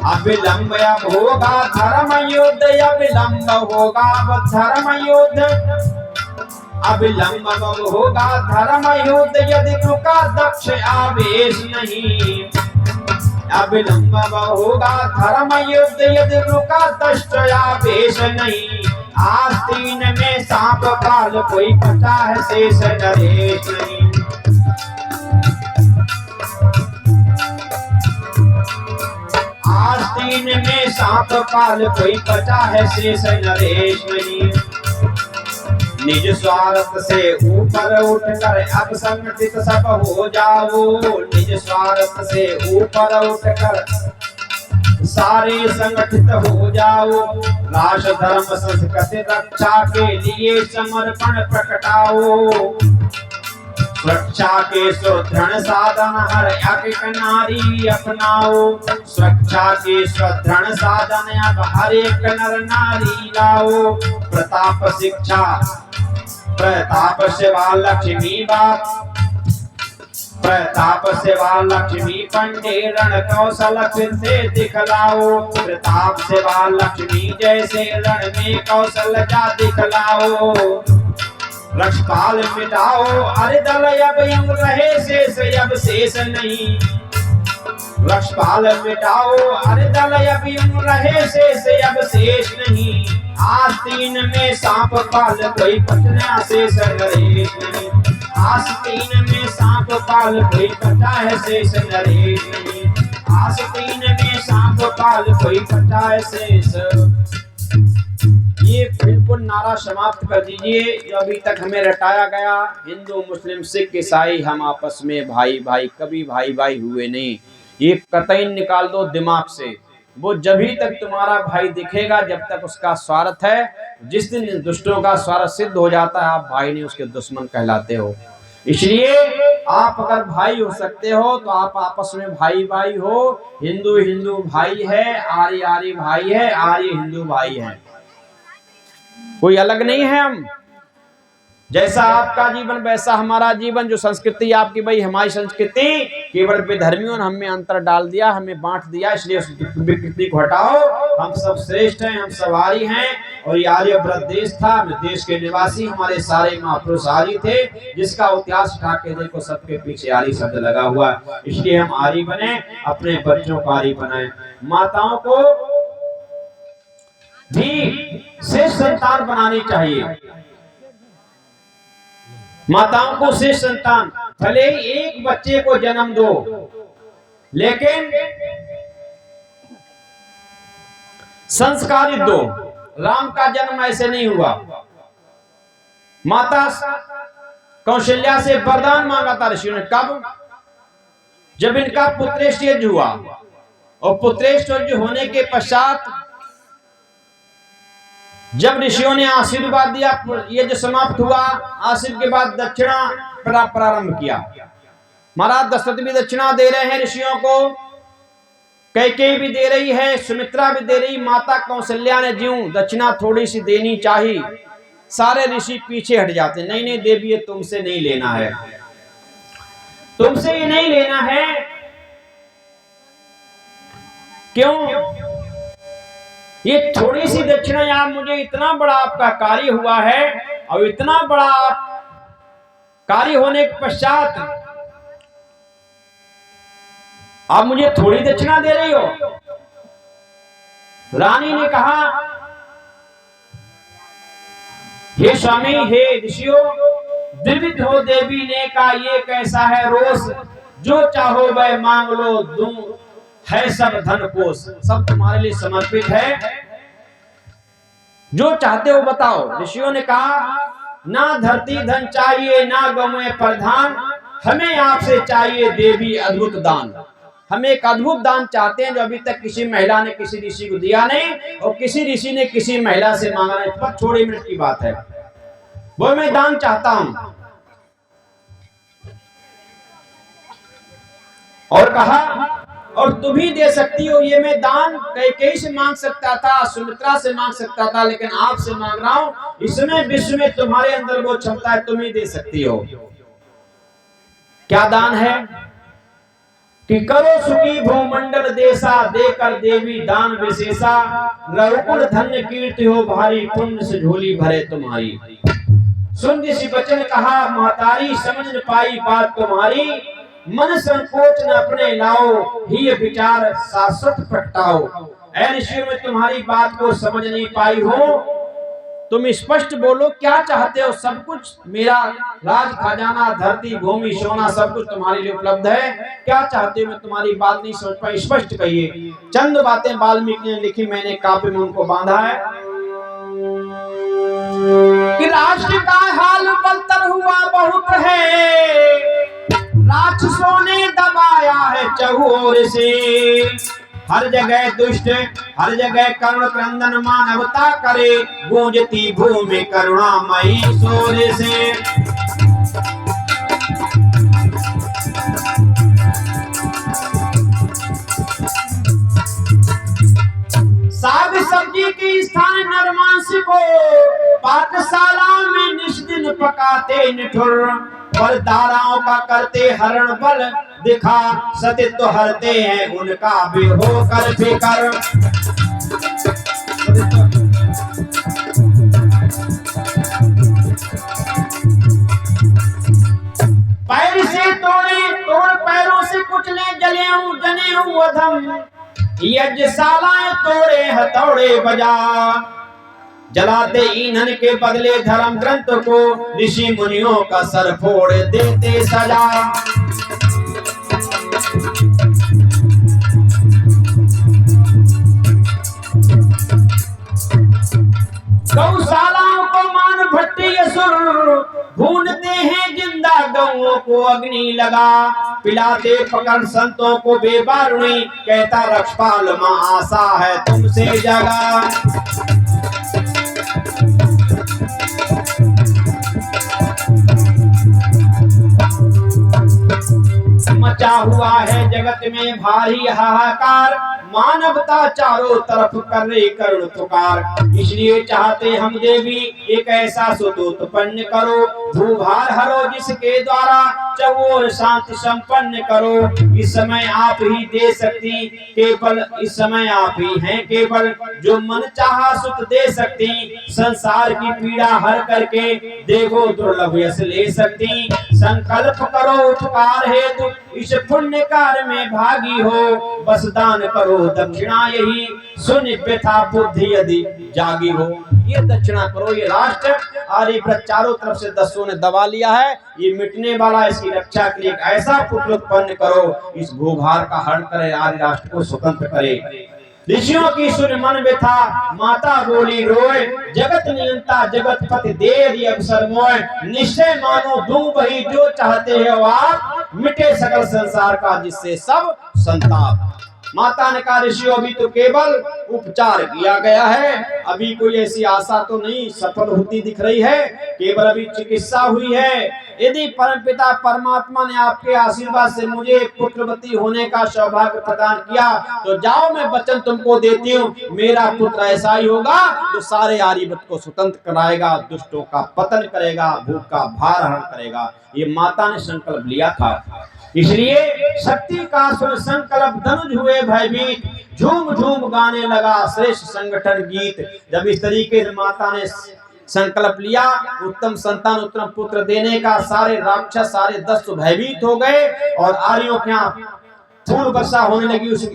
अविलंब अब होगा धर्म युद्ध, अविलंब होगा अब धर्म युद्ध, अविलंब अब होगा धर्म युद्ध, यदि रुका दक्ष आवेश नहीं। अविलंब अब होगा धर्म युद्ध, यदि रुका दक्ष आवेश नहीं। आस्तीन में सांप पाल कोई बचा है शेष नरेश नहीं। आस्तीन में सांप पाल कोई बचा है शेष नरेश नहीं। निज स्वार्थ से ऊपर उठकर अब संगठित सब हो जाओ। निज स्वार्थ से ऊपर उठकर सारे संगठित हो जाओ। राष्ट्र धर्म संस्कृति रक्षा के लिए समर्पण प्रकटाओ। सुरक्षा के सुदृढ़ साधन हर एक नारी अपनाओ। सुरक्षा के सुदृढ़ साधन अब हर एक नर नारी लाओ। प्रताप शिक्षा प्रताप सेवा लक्ष्मी बात, प्रताप सेवा लक्ष्मी पंडे रण कौशल फिर से दिखलाओ। प्रताप सेवा लक्ष्मी जैसे रण में कौशल जा दिखलाओ। रक्षपाल मिटाओ अरे दल अब यम रहे शेष अब शेष नहीं। रक्षपाल मिटाओ अरे दल अब यम रहे शेष अब शेष नहीं। आस्तीन में सांप पाल कोई बचना शेष नरेश नहीं। आस्तीन में सांप पाल कोई बचा है शेष नरेश नहीं। आस्तीन में सांप पाल कोई बचा है शेष। ये बिल्कुल नारा समाप्त कर दीजिए जो अभी तक हमें रटाया गया। हिंदू मुस्लिम सिख ईसाई हम आपस में भाई भाई, कभी भाई भाई हुए नहीं। ये कतई निकाल दो दिमाग से। वो जभी तक तुम्हारा भाई दिखेगा जब तक उसका स्वार्थ है। जिस दिन दुष्टों का स्वार्थ सिद्ध हो जाता है आप भाई नहीं उसके दुश्मन कहलाते हो। इसलिए आप अगर भाई हो सकते हो तो आप आपस में भाई भाई हो। हिंदू हिंदू भाई है, आर्य आर्य भाई है, आर्य हिंदू भाई है, कोई अलग नहीं है। हम जैसा आपका जीवन वैसा हमारा जीवन। जो संस्कृति आपकी भाई हमारी संस्कृति, केवल बेधर्मियों ने हमें अंतर डाल दिया, हमें बांट दिया। इसलिए उस विकृति को हटाओ। हम सब श्रेष्ठ हैं, हम सवारी हैं। और ये आर्यव्रत देश था, देश के निवासी हमारे सारे महापुरुष आर्य थे। जिसका इतिहास उठा के देखो सबके पीछे आर्य शब्द लगा हुआ है। इसलिए हम आर्य बने, अपने बच्चों को आर्य बनाए। माताओं को भी श्रेष्ठ संतान बनानी चाहिए। माताओं को श्रेष्ठ संतान, भले ही एक बच्चे को जन्म दो लेकिन संस्कारित दो। राम का जन्म ऐसे नहीं हुआ। माता कौशल्या से वरदान मांगा था ऋषियों ने। कब? जब इनका पुत्रेष्टयज्ञ हुआ। और पुत्रेष्टयज्ञ होने के पश्चात जब ऋषियों ने आशीर्वाद दिया, ये जो समाप्त हुआ, आशीर्वाद के बाद दक्षिणा प्रारंभ किया। महाराज दशरथ भी दक्षिणा दे रहे हैं ऋषियों को, कैकेयी भी दे रही है, सुमित्रा भी दे रही। माता कौशल्या ने ज्यों दक्षिणा थोड़ी सी देनी चाहिए, सारे ऋषि पीछे हट जाते। नहीं नहीं देवी ये तुमसे नहीं लेना है, तुमसे ये नहीं लेना है। क्यों? ये थोड़ी सी दक्षिणा यार, मुझे इतना बड़ा आपका कार्य हुआ है और इतना बड़ा कार्य होने के पश्चात आप मुझे थोड़ी दक्षिणा दे रही हो। रानी ने कहा हे स्वामी, हे ऋषियों, द्विविध हो देवी ने का ये कैसा है रोष। जो चाहो वह मांग लो, दूं है सब धन कोष। सब तुम्हारे लिए समर्पित है, जो चाहते हो बताओ। ऋषियों ने कहा ना धरती धन चाहिए, ना गौएं प्रधान, हमें आपसे चाहिए देवी अद्भुत दान। हम एक अद्भुत दान चाहते हैं जो अभी तक किसी महिला ने किसी ऋषि को दिया नहीं और किसी ऋषि ने किसी महिला से मांगा नहीं। पर थोड़ी मिनट की बात है, वो मैं दान चाहता हूं। और कहा और तुम ही दे सकती हो। ये मैं दान कैकेयी से मांग सकता था, सुमित्रा से मांग सकता था, लेकिन आपसे मांग रहा हूं। इसमें विश्व में तुम्हारे अंदर वो क्षमता है, तुम ही दे सकती हो। क्या दान है कि करो सुखी भूमंडल देसा, देकर देवी दान विशेषा। रघुकुल धन्य कीर्ति हो भारी, पुण्य से झोली भरे तुम्हारी। सुन सी वचन कहा महतारी, समझ न पाई बात तुम्हारी। मन संकोच न अपने लाओ, ही विचार शाश्वत प्रगटाओ। ऐ ऋषियों में तुम्हारी बात को समझ नहीं पाई हो, तुम स्पष्ट बोलो क्या चाहते हो। सब कुछ मेरा राज खजाना, धरती भूमि सोना सब कुछ तुम्हारे लिए उपलब्ध है। क्या चाहते हो, मैं तुम्हारी बात नहीं समझ पाई, स्पष्ट कहिए। चंद बातें वाल्मीकि ने लिखी, मैंने काव्य में उनको बांधा है कि राष्ट्र का हाल बलतर हुआ बहुत है, राक्षसों ने दबाया है चहुओर से। हर जगह दुष्ट, हर जगह करुण क्रंदन, मानवता करे गूंजती भूमि करुणामयी शोर से। साग सब्जी की स्थान नरमांस को, पाठशाला में निष्दिन पकाते निठुर। पर दाराओं का करते हरण बल, दिखा सतित्व हरते हैं उनका भी होकर बेकर। पैर से तोड़े तोड़, पैरों से कुचले, जले जने अधम। यज्ञशालाएं तोड़े हथौड़े बजा, जलाते ईंधन के बदले धर्म ग्रंथ को। ऋषि मुनियों का सर फोड़ देते सजा। गौशालाओं को मान भट्टी असुर, भूनते हैं जिंदा गौओं को अग्नि लगा। पिलाते पकड़ संतों को बेबारुणी, कहता रक्षपाल मां आशा है तुमसे जगा। मचा हुआ है जगत में भारी हाहाकार, मानवता चारों तरफ कर रही करुण पुकार। इसलिए चाहते हम देवी एक ऐसा सुदूत उत्पन्न करो, भूभार हरो जिसके द्वारा चौर शांति संपन्न करो। इस समय आप ही दे सकती केवल, इस समय आप ही हैं केवल, जो मन चाहा सुख दे सकती। संसार की पीड़ा हर करके देवो दुर्लभ यश ले सकती। संकल्प करो उपकार हेतु, इस पुण्य कार्य में भागी हो। बस दान करो दक्षिणा यही, सुन व्यथा बुद्धि यदि जागी हो। ये दक्षिणा करो। ये राष्ट्र आर्यव्रत चारों तरफ से दस्युओं ने दबा लिया है, ये मिटने वाला। इसकी रक्षा के लिए एक ऐसा पुत्र उत्पन्न करो, इस भूभार का हरण करे, आर्य राष्ट्र को स्वतंत्र करे। ऋषियों की सुन मन व्यथा, माता बोली रोए। जगत नियंता जगत पति दे यदि अवसर मोय। निश्चय मानो दूं वही जो चाहते हो आप, मिटे सकल संसार का जिससे सब संताप। माता ने कहा ऋषियों अभी तो केवल उपचार किया गया है, अभी कोई ऐसी आशा तो नहीं सफल होती दिख रही है, केवल अभी चिकित्सा हुई है। यदि परमपिता परमात्मा ने आपके आशीर्वाद से मुझे पुत्रवती होने का सौभाग्य प्रदान किया, तो जाओ मैं वचन तुमको देती हूँ, मेरा पुत्र ऐसा ही होगा जो सारे आर्यवत को स्वतंत्र कराएगा, दुष्टों का पतन करेगा, भूख का भार हरण करेगा। ये माता ने संकल्प लिया था। इसलिए शक्ति का सुन संकल्प धनुष हुए भयभीत, झूम झूम गाने लगा श्रेष्ठ संगठन गीत। जब इस तरीके से माता ने संकल्प लिया उत्तम संतान उत्तम पुत्र देने का, सारे राक्षस सारे दस्यु भयभीत हो गए और आर्यों के यहाँ फूल वर्षा होने लगी, उस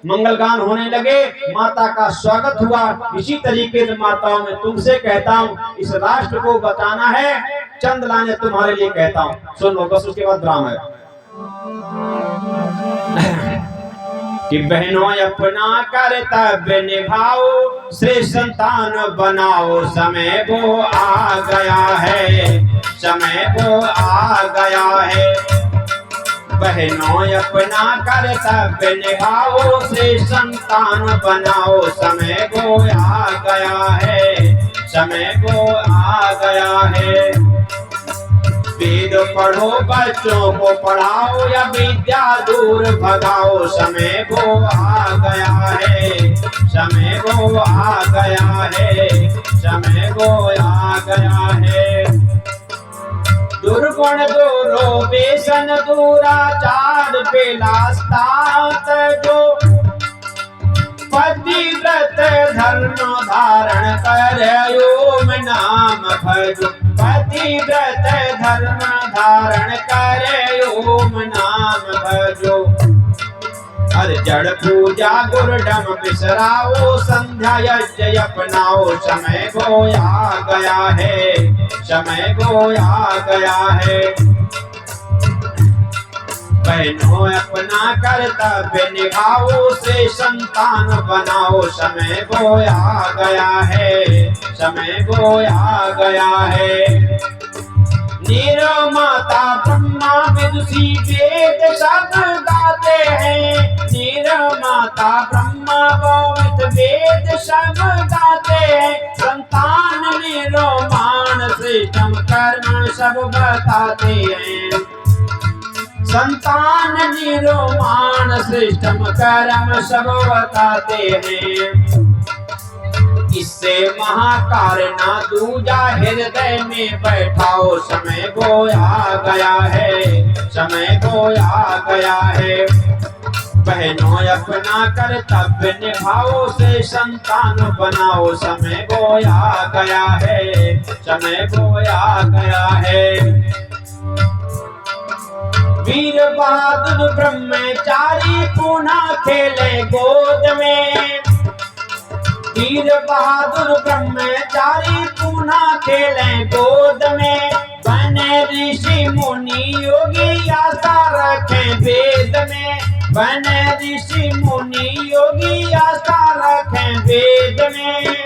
मंगल गान होने लगे, माता का स्वागत हुआ। इसी तरीके से माताओं में तुमसे कहता हूँ, इस राष्ट्र को बचाना है, चंद लाने तुम्हारे लिए कहता हूँ, सुन लो। बस उसके बाद ड्रामा है कि बहनों अपना कर्तव्य निभाओ, श्रेष्ठ संतान बनाओ, समय वो आ गया है, समय वो आ गया है। बहनों अपना कर्तव्य निभाओ, श्रेष्ठ संतान बनाओ, समय वो आ गया है, समय वो आ गया है। वेद पढ़ो बच्चों को पढ़ाओ या विद्या दूर भगाओ, समय वो आ गया है, समय वो आ गया है, समय वो आ गया है। दुर्गुण दूरो व्यसन दुराचार बेलास्तात जो, पतिव्रत धर्म धारण कर ओम नाम भजो, पतिव्रत धर्म धारण कर ओम नाम भजो। हर जड़ पूजा गुरडम बिसराओ, संध्या यज्ञ अपनाओ, समय वो आ गया है, समय वो आ गया है। बहनों अपना कर्तव्य निभाओ, से संतान बनाओ, समय वो आ गया है, समय वो आ गया है। नीरो माता ब्रह्मा विदुषी वेद सब गाते हैं, नीरो माता ब्रह्मा गोविंद वेद सब गाते हैं। संतान नीरो मान श्रेष्ठम कर्म सब बताते हैं, संतान निरोमान श्रेष्ठम कर्म सब बताते हैं। इससे महाकारणा दूजा हृदय में बैठाओ, समय वो आ गया है, समय वो आ गया है। बहनों अपना कर्तव्य निभाओ, से संतान बनाओ, समय वो आ गया है, समय वो आ गया है। वीर बहादुर ब्रह्मचारी पुनः खेले गोद में, वीर बहादुर ब्रह्मचारी पुनः खेले गोद में। बने ऋषि मुनि योगी आस्था रखें वेद में, बने ऋषि मुनि योगी आस्था रखें वेद में।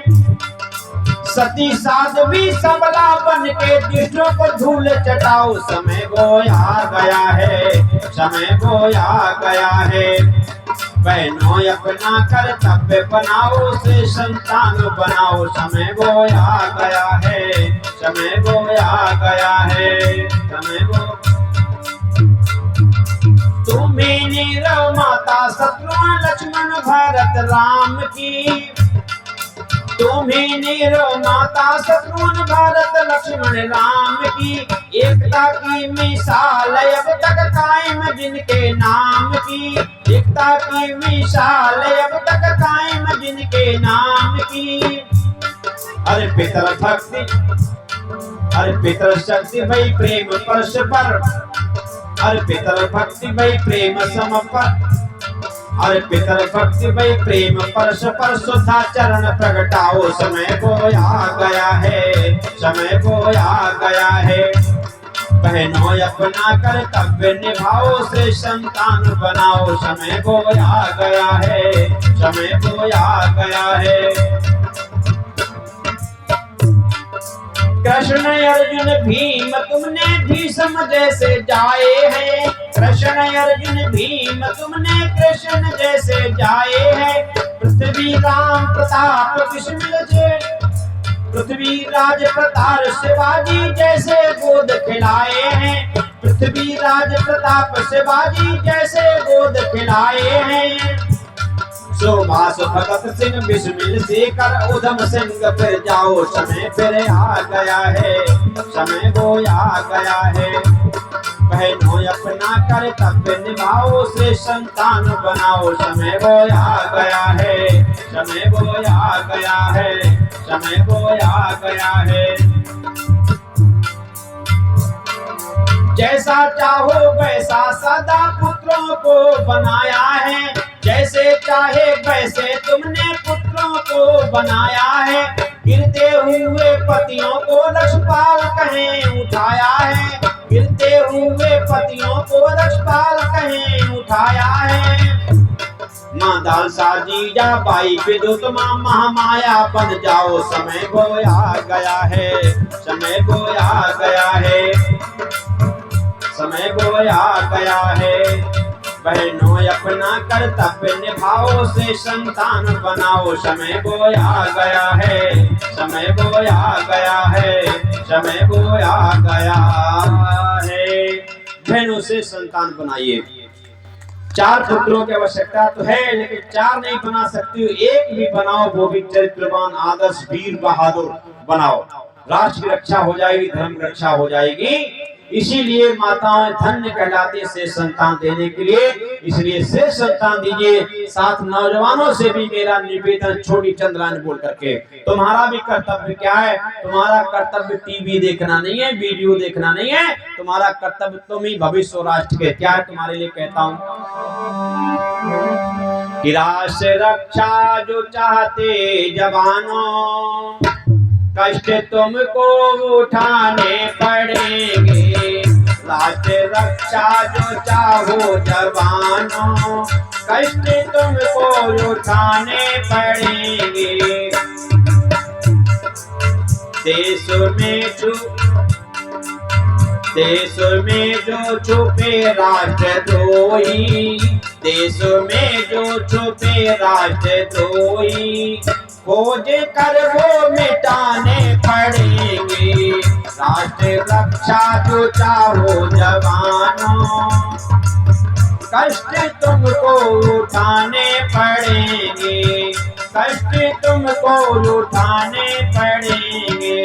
सती साध्वी सबला बन के दुष्टों को धूल चटाओ, समय वो आ गया है, समय वो आ गया है। बहनों अपना कर्तव्य बनाओ, से संतान बनाओ, समय वो आ गया है, समय वो आ गया है, समय वो। तुम्हें नीरो माता शत्रुघ्न लक्ष्मण भरत राम की, तुम्हें नीरो माता शत्रुघ्न भरत लक्ष्मण राम की। एकता की मिसाल अब तक कायम जिनके नाम की, एकता की मिसाल अब तक कायम जिनके नाम की। अरे पितर भक्ति, अरे पितर शक्ति भाई प्रेम परस्पर, अरे पितर भक्ति भाई प्रेम समपर, अरे पितर भक्ति भाई प्रेम परस्पर सुधा चरण प्रगटाओ, समय वो आ गया है, समय वो आ गया है। बहनों अपना कर्तव्य निभाओ, से संतान बनाओ, समय वो आ गया है, समय वो आ गया है। कृष्ण अर्जुन भीम तुमने भीष्म जैसे जाए हैं, कृष्ण अर्जुन भीम तुमने कृष्ण जैसे जाए हैं। पृथ्वी राम प्रताप विष्णु जे, पृथ्वी राज प्रताप शिवाजी जैसे गोद खिलाए हैं, पृथ्वी राज प्रताप शिवाजी जैसे गोद खिलाए हैं। सुभाष भगत सिंह बिस्मिल शेखर उधम सिंह फिर जाओ, समय फिर आ गया है, समय वो आ गया है। बहनों अपना कर्तव्य निभाओ, से संतान बनाओ, समय वो आ गया है, समय वो आ गया है, समय वो आ गया है। जैसा चाहो वैसा सदा पुत्रों को बनाया है, जैसे चाहे वैसे तुमने पुत्रों को बनाया है। गिरते हुए पतियों को रक्षपाल कहें उठाया है, गिरते हुए पतियों को रक्षपाल कहें उठाया है। माँ दालसा जीजा बाई विदुत माँ महामाया बन जाओ, समय वो आ गया है, समय वो आ गया है, समय वो आ गया है। बहनों अपना कर्तव्य निभाओ, से संतान बनाओ, समय बोया गया है, समय बोया गया है, समय बोया गया है। बहनों से संतान बनाइए। 4 पुत्रों की आवश्यकता तो है, लेकिन 4 नहीं बना सकती, एक भी बनाओ, वो भी चरित्रवान, आदर्श, वीर, बहादुर बनाओ। राष्ट्र की रक्षा हो जाएगी, धर्म की रक्षा हो जाएगी। इसीलिए माताएं धन्य कहलाती से संतान देने के लिए, इसलिए से संतान दीजिए। साथ नौजवानों से भी मेरा निवेदन, छोटी चंद लाइन बोल करके, तुम्हारा भी कर्तव्य क्या है? तुम्हारा कर्तव्य टीवी देखना नहीं है, वीडियो देखना नहीं है, तुम्हारा कर्तव्य तुम ही भविष्य और राष्ट्र के। क्या है तुम्हारे लिए कहता हूं कि राष्ट्र रक्षा जो चाहते जवानों, कष्ट तुमको उठाने पड़ेंगे। राष्ट्र रक्षा जो चाहो जवानों, कष्ट तुमको उठाने पड़ेंगे। देश में जो छुपे राष्ट्रद्रोही, देश में जो छुपे राष्ट्रद्रोही, खोज कर वो मिटाने पड़ेंगे। राष्ट्र रक्षा जो चाहो जवानों, कष्ट तुमको उठाने पड़ेंगे, कष्ट तुमको उठाने पड़ेंगे।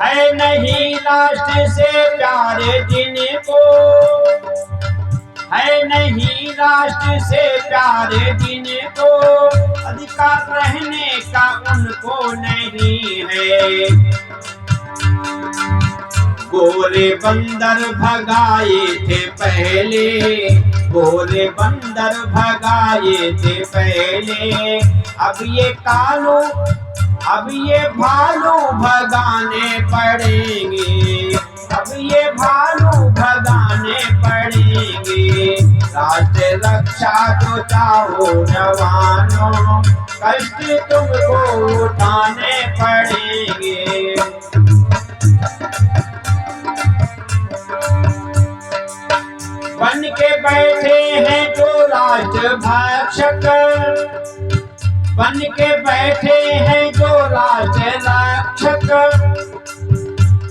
है नहीं राष्ट्र से प्यारे जिनको, है नहीं राष्ट्र से प्यारे जिनको, अधिकार रहने का उनको नहीं है। गोरे बंदर भगाए थे पहले, गोरे बंदर भगाए थे पहले, अब ये भालू भगाने पड़ेंगे, अब ये भालू भगाने पड़ेंगे। राष्ट्र रक्षा जो चाहो जवानों, कष्ट तुमको उठाने पड़ेंगे। बन के बैठे हैं जो राष्ट्र भक्षक, बन के बैठे हैं जो राष्ट्र रक्षक,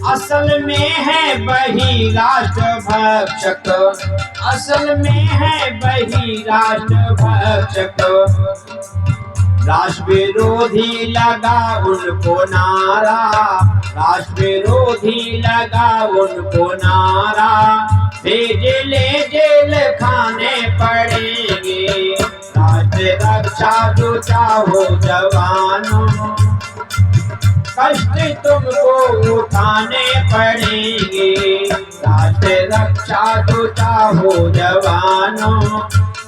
असल में है वही राष्ट्र भक्षक, असल में है वही राष्ट्र भक्षक। राष्ट्र विरोधी लगा उनको नारा, राष्ट्र विरोधी लगा उनको नारा, भेजे जेल खाने पड़ेंगे। राष्ट्र रक्षा जो चाहो जवानों, कष्ट तुमको उठाने पड़ेंगे। राष्ट्र रक्षा जो चाहो जवानों,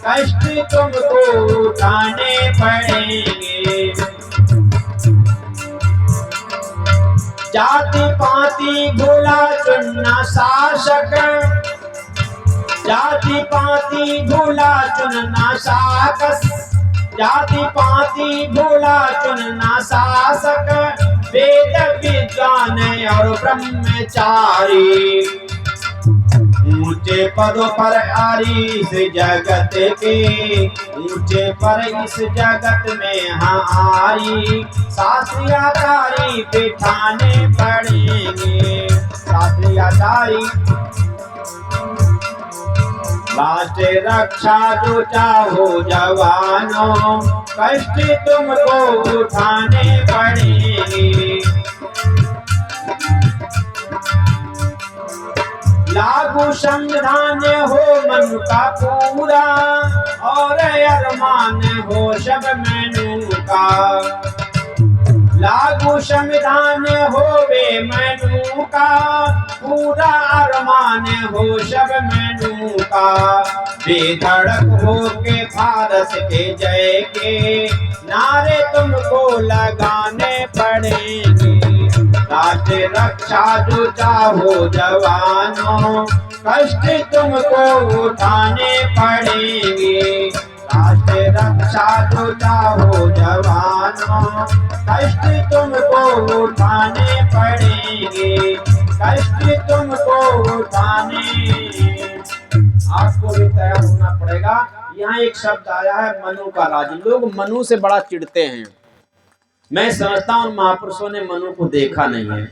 कष्ट तुमको उठाने पड़ेंगे। जाति पाति भूला चुनना शासक, जाति पाति भूला चुनना शासक, जाति पाति भूला चुनना शासक, वेद विद्वान और ब्रह्मचारी, ऊंचे पदों पर आरी इस जगत के, ऊंचे पर इस जगत में हारी, शास्त्रीयाचारी बिठाने पड़ेंगे, शास्त्रीयाचारी। राष्ट्र रक्षा जो चाहो जवानों, कष्ट तुमको उठाने पड़ेंगे। लागू संविधान हो मन का पूरा, और अरमान हो सब मैनू का। लागू संविधान होवे मैनू का, पूरा अरमान हो सब मैनू का। बेधड़क हो के भारत के जय के नारे तुमको लगाने पड़ेंगे। राष्ट्र रक्षा जो चाहो जवानों, कष्ट तुमको उठाने पड़ेंगे। राष्ट्र रक्षा जो चाहो जवानों, कष्ट तुमको उठाने पड़ेंगे। कष्ट तुमको उठाने, आपको भी तैयार होना पड़ेगा। यहाँ एक शब्द आया है मनु का राज। लोग मनु से बड़ा चिढ़ते हैं। मैं समझता हूँ महापुरुषों ने मनु को देखा नहीं है,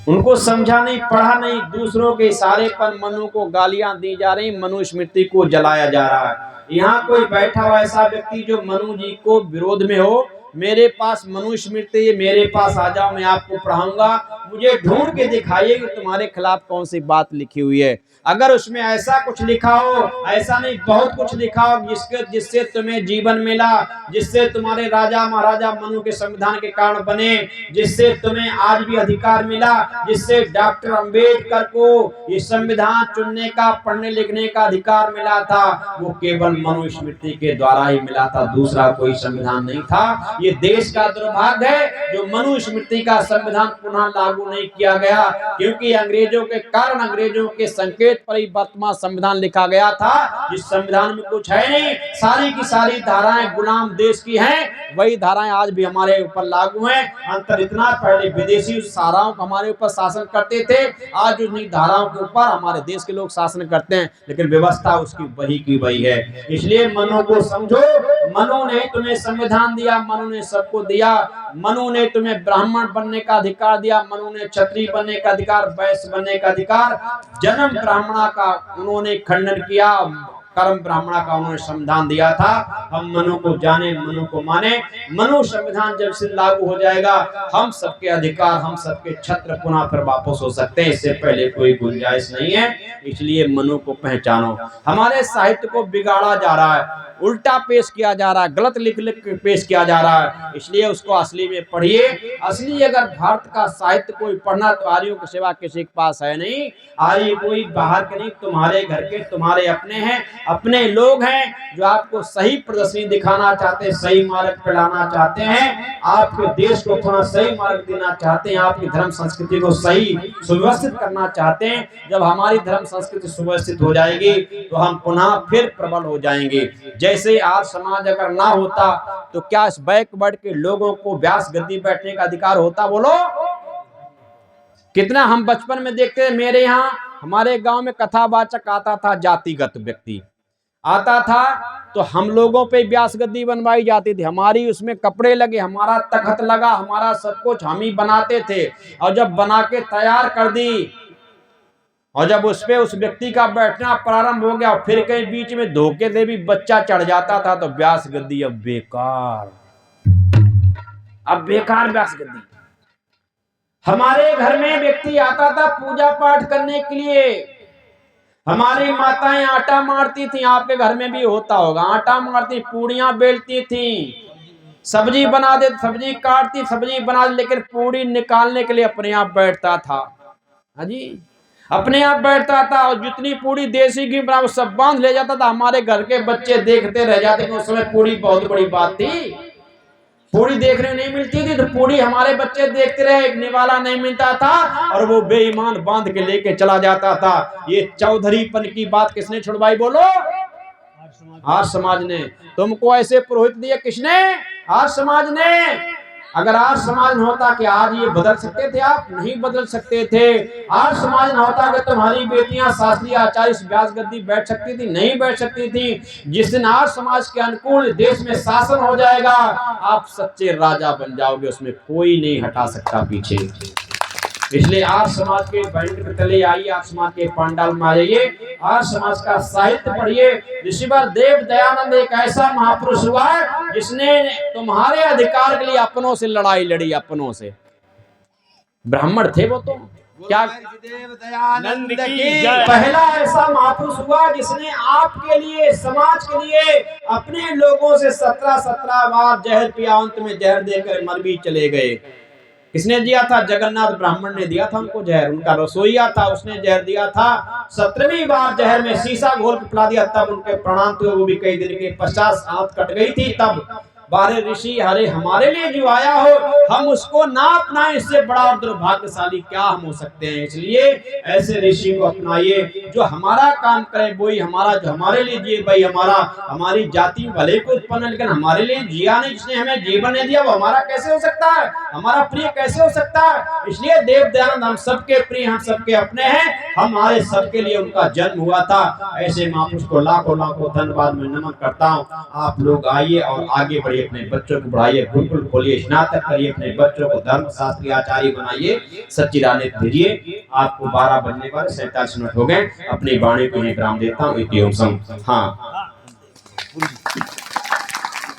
उनको समझा नहीं, पढ़ा नहीं। दूसरों के इशारे पर मनु को गालियां दी जा रही, मनु स्मृति को जलाया जा रहा है। यहाँ कोई बैठा हुआ ऐसा व्यक्ति जो मनु जी को विरोध में हो, मेरे पास मनु स्मृति है, मेरे पास आ जाओ, मैं आपको पढ़ाऊंगा, मुझे ढूंढ के दिखाइए कि तुम्हारे खिलाफ कौन सी बात लिखी हुई है। अगर उसमें ऐसा कुछ लिखा हो, ऐसा नहीं बहुत कुछ लिखा हो जिससे तुम्हें जीवन मिला, जिससे तुम्हारे राजा महाराजा मनु के संविधान के कारण बने, जिससे तुम्हें आज भी अधिकार मिला, जिससे डॉक्टर अंबेडकर को ये संविधान चुनने का, पढ़ने लिखने का अधिकार मिला था, वो केवल मनु स्मृति के द्वारा ही मिला था, दूसरा कोई संविधान नहीं था। ये देश का दुर्भाग्य है जो मनु स्मृति का संविधान पुनः लागू नहीं किया गया, क्योंकि अंग्रेजों के कारण, अंग्रेजों के संकेत पर ही वर्तमान संविधान लिखा गया था, जिस संविधान में कुछ है नहीं, सारी की सारी धाराएं गुलाम देश की हैं, वही धाराएं आज भी हमारे ऊपर लागू हैं। अंतर इतना, पहले विदेशी उस धाराओं को हमारे ऊपर शासन करते थे, आज उन्हीं धाराओं के ऊपर हमारे देश के लोग शासन करते हैं, लेकिन व्यवस्था उसकी वही की वही है। इसलिए मनु को समझो, मनु ने तुम्हें संविधान दिया, मनु ने सबको दिया, मनु ने तुम्हें ब्राह्मण बनने का अधिकार दिया, मनु ने क्षत्रिय बनने का अधिकार, वैश्य बनने का अधिकार, जन्म ब्राह्मणा का उन्होंने खंडन किया, कर्म ब्राह्मणा का उन्होंने संविधान दिया था। हम मनु को जाने, मनु को माने। मनु संविधान जब से लागू हो जाएगा, हम सबके अधिकार, हम सबके छत्र पुनः फिर वापस हो सकते हैं, इससे पहले कोई गुंजाइश नहीं है। इसलिए मनु को पहचानो। हमारे साहित्य को बिगाड़ा जा रहा है, उल्टा पेश किया जा रहा है, गलत लिख लिख पेश किया जा रहा है, इसलिए उसको असली में पढ़िए। असली अगर भारत का साहित्य कोई पढ़ना तो आर्यों के सिवा किसी के पास है नहीं। आर्य कोई बाहर के नहीं, तुम्हारे घर के, तुम्हारे अपने हैं, अपने लोग हैं जो आपको सही प्रदर्शनी दिखाना चाहते हैं, सही मार्ग पे लाना चाहते हैं, आपके देश को थोड़ा सही मार्ग देना चाहते हैं, आपकी धर्म संस्कृति को सही सुव्यवस्थित करना चाहते हैं। जब हमारी धर्म संस्कृति सुव्यवस्थित हो जाएगी तो हम पुनः फिर प्रबल हो जाएंगे। जैसे आज समाज अगर ना होता तो क्या इस बैकवर्ड के लोगों को व्यास गद्दी बैठने का अधिकार होता? बोलो। कितना हम बचपन में देखते हैं, मेरे यहाँ हमारे गांव में कथावाचक आता था, जातिगत व्यक्ति आता था, तो हम लोगों पे व्यास गद्दी बनवाई जाती थी, हमारी उसमें कपड़े लगे, हमारा तखत लगा, हमारा सब कुछ हम ही बनाते थे। और जब बना के तैयार कर दी और जब उस पे उस व्यक्ति का बैठना प्रारंभ हो गया, फिर कहीं बीच में धोखे से भी बच्चा चढ़ जाता था, तो व्यास गद्दी अब बेकार, अब बेकार व्यास गद्दी। हमारे घर में व्यक्ति आता था पूजा पाठ करने के लिए, हमारी माताएं आटा मारती थी, आपके घर में भी होता होगा, आटा मारती, पूड़ियां बेलती थी, सब्जी बना दे, सब्जी काटती, सब्जी बना दे, लेकिन पूड़ी निकालने के लिए अपने आप बैठता था। हाँ जी, अपने आप बैठता था, और जितनी पूड़ी देसी घी बना वो सब बांध ले जाता था। हमारे घर के बच्चे देखते रह जाते, उस समय पूड़ी बहुत बड़ी बात थी, पूड़ी देखने नहीं मिलती थी, तो पूड़ी हमारे बच्चे देखते रहे, एक निवाला नहीं मिलता था, और वो बेईमान बांध के लेके चला जाता था। ये चौधरीपन की बात किसने छुड़वाई? बोलो। आज समाज ने। तुमको ऐसे पुरोहित दिए किसने? आज समाज ने। अगर आज समाज न होता कि आज ये बदल सकते थे? आप नहीं बदल सकते थे। आज समाज न होता कि तुम्हारी बेटियां शास्त्रीय आचार्य व्यास गद्दी बैठ सकती थी? नहीं बैठ सकती थी। जिस दिन आज समाज के अनुकूल देश में शासन हो जाएगा, आप सच्चे राजा बन जाओगे, उसमें कोई नहीं हटा सकता पीछे। इसलिए आज समाज के बैंड पे चले आइए, आज समाज के पंडाल में आइए, आज समाज का साहित्य पढ़िए। ऋषिवर देव दयानंद एक ऐसा महापुरुष हुआ है जिसने तुम्हारे अधिकार के लिए अपनों से लड़ाई लड़ी, अपनों से। ब्राह्मण थे वो, तो क्या देव दयानंद की पहला ऐसा महापुरुष हुआ जिसने आपके लिए, समाज के लिए अपने लोगों से 17 बार जहर पिया, अंत में जहर देकर मर भी चले गए। किसने दिया था? जगन्नाथ ब्राह्मण ने दिया था उनको जहर, उनका रसोईया था, उसने जहर दिया था। 17वीं बार जहर में शीशा घोल के पिला दिया, तब उनके प्राणांत हुए, वो भी कई दिन के पश्चात, हाथ कट गई थी तब। बारे ऋषि हरे हमारे लिए जो आया हो हम उसको ना अपनाएं, इससे बड़ा और दुर्भाग्यशाली क्या हम हो सकते हैं। इसलिए ऐसे ऋषि को अपनाइए जो हमारा काम करे, वही हमारा, जो हमारे लिए जिए भाई, हमारी जाति भले को उत्पन्न लेकिन हमारे लिए जिया नहीं, जिसने हमें जीवन नहीं दिया वो हमारा कैसे हो सकता है, हमारा प्रिय कैसे हो सकता है। इसलिए देव दयानंद हम सबके प्रिय, हम सबके अपने हैं, हमारे सबके लिए उनका जन्म हुआ था। ऐसे महापुरुष को लाखों लाखों धन्यवाद मैं नमन करता हूँ। आप लोग आइए और आगे बढ़िए, अपने बच्चों को बढ़ाइए, गुरुकुल खोलिए, स्नातक करिए, अपने बच्चों को धर्म शास्त्री आचार्य बनाइए, सच्चिदानंद भेजिए। आपको 12 बजने पर 47 मिनट हो गए। अपनी वाणी को विराम देता हूँ। हाँ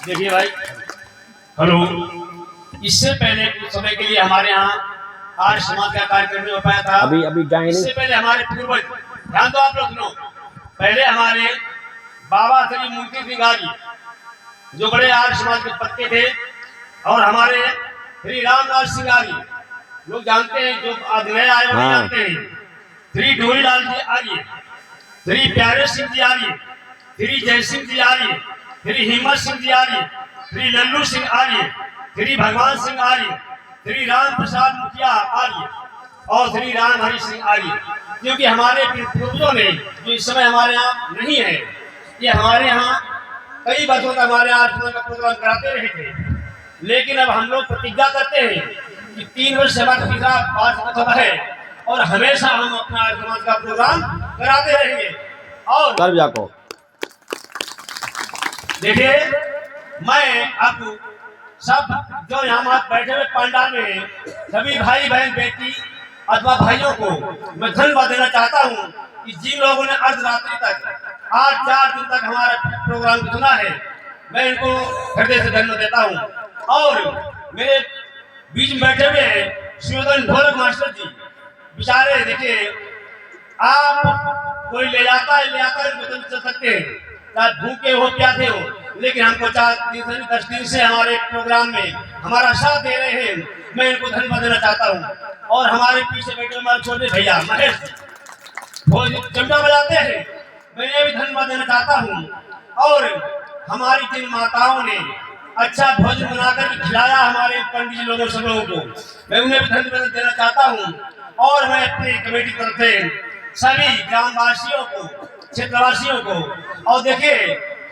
देखिए भाई, हेलो, इससे पहले कुछ समय के लिए हमारे यहाँ आर्य समाज का कार्यक्रम नहीं हो पाया था। अभी जाएंगे। इससे पहले हमारे पूर्वज, ध्यान दो आप लोग सुनो, पहले हमारे बाबा श्री मूर्ति सिंह आर्य जो बड़े आर्य समाज के पत्ते थे, और हमारे श्री रामदास सिंह आर्य लोग जानते हैं, जो आज नए आए वो जानते हैं, श्री ढोरीलाल जी आर्य, श्री प्यारे सिंह जी आर्य, श्री जय सिंह जी आर्य, श्री हिम्मत सिंह जी आर्य, श्री लल्लू सिंह आर्य, श्री भगवान सिंह आर्य, श्री राम प्रसाद मुखिया आर्य और श्री राम हरि सिंह आर्य, क्योंकि हमारे पूर्वजों ने, जो इस समय हमारे यहाँ नहीं है, ये हमारे यहाँ कई वर्षों तक हमारे यहाँ का प्रोग्राम कराते रहे थे। लेकिन अब हम लोग प्रतिज्ञा करते हैं कि 3 वर्ष से हमारा तीसरा पाठ है और हमेशा हम अपना आर्य समाज का प्रोग्राम कराते रहेंगे। और देखिए, मैं अब सब जो यहाँ बैठे हुए पंडाल में हैं, सभी भाई बहन बेटी अथवा भाइयों को मैं धन्यवाद देना चाहता हूँ कि जिन लोगों ने अर्धरात्रि तक, आज 4 दिन तक हमारा प्रोग्राम सुना है, मैं इनको हृदय से धन्यवाद देता हूँ। और मेरे बीच में बैठे हुए शिवोदन ढोलक मास्टर जी, बेचारे देखिए, आप कोई ले आता है चल सकते हैं, चाहे भूखे हो प्यासे हो, लेकिन हमको 10 दिन से हमारे प्रोग्राम में हमारा साथ दे रहे हैं, मैं इनको धन्यवाद देना चाहता हूँ। और हमारे पीछे बैठे हमारे छोटे भैया महेश चमचा बजाते हैं, मैं ये भी धन्यवाद देना चाहता हूँ। और हमारी जिन माताओं ने अच्छा भोजन बनाकर खिलाया हमारे पंडित जी लोगों सब लोगों को, मैं उन्हें भी धन्यवाद देना चाहता हूँ। और मैं अपनी कमेटी तरफ से सभी ग्रामवासियों को, क्षेत्रवासियों को, और देखिए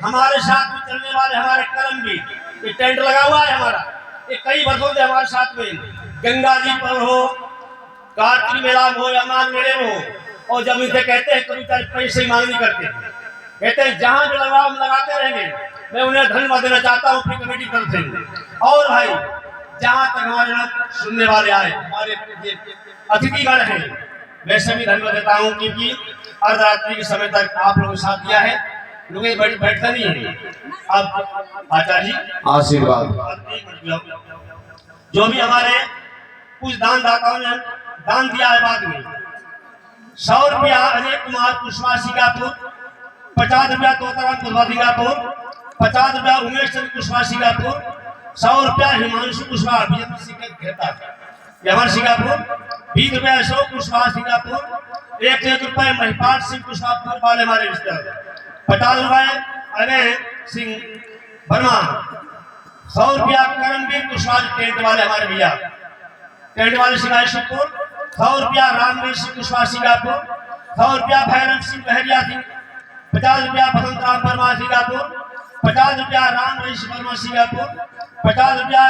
हमारे साथ में चलने वाले हमारे कर्म भी, ये टेंट लगा हुआ है हमारा, ये कई वर्षों से हमारे साथ में, गंगा जी पर हो, कार्तिक मेला में हो या माघ मेले में हो, और जब इनसे कहते हैं कभी पैसे ही मांग नहीं करते, कहते हैं जहाँ जो लगाओ हम लगाते रहेंगे। मैं उन्हें धन्यवाद देना चाहता हूँ अपनी कमेटी तरफ से। और भाई, जहाँ तक हमारे लोग सुनने वाले आए, हमारे अतिथिगण हैं, मैं सभी धन्यवाद देता हूँ, क्योंकि अर्धरात्रि के समय तक आप लोगों ने साथ दिया है। लोग बड़ी बैठता नहीं है। अब आचार्य जी आशीर्वाद। जो भी हमारे कुछ दानदाताओं ने दान दिया है, बाद में 100 रुपया अजय कुमार कुशवाहा सिंगापुर, 50 रुपया तोताराम कुशवाहा सिंगापुर, 50 रुपया उमेश चंद्र कुशवाहा सिंगापुर, 100 रुपया हिमांशु कुशवाहा सिंगापुर, 20 रुपया अशोक कुशवाहा सिंगापुर, 1 रुपये महिपाल सिंह कुशवाहा वाले हमारे रिश्तेदार, 50 रुपये अजय सिंह वर्मा, 100 रुपया करमवीर कुशवाहा टेंट वाले हमारे भैया, टेंट वाले सिंगापुर, 100 रुपया रामवीर सिंह कुशवाहा सिंगापुर, 100 रुपया भैरव सिंह बहरिया सिंह, 50 रुपया बसंत राम वर्मा सिंगापुर, 50 रुपया राम रईस वर्मा सिंगापुर, 50 रुपया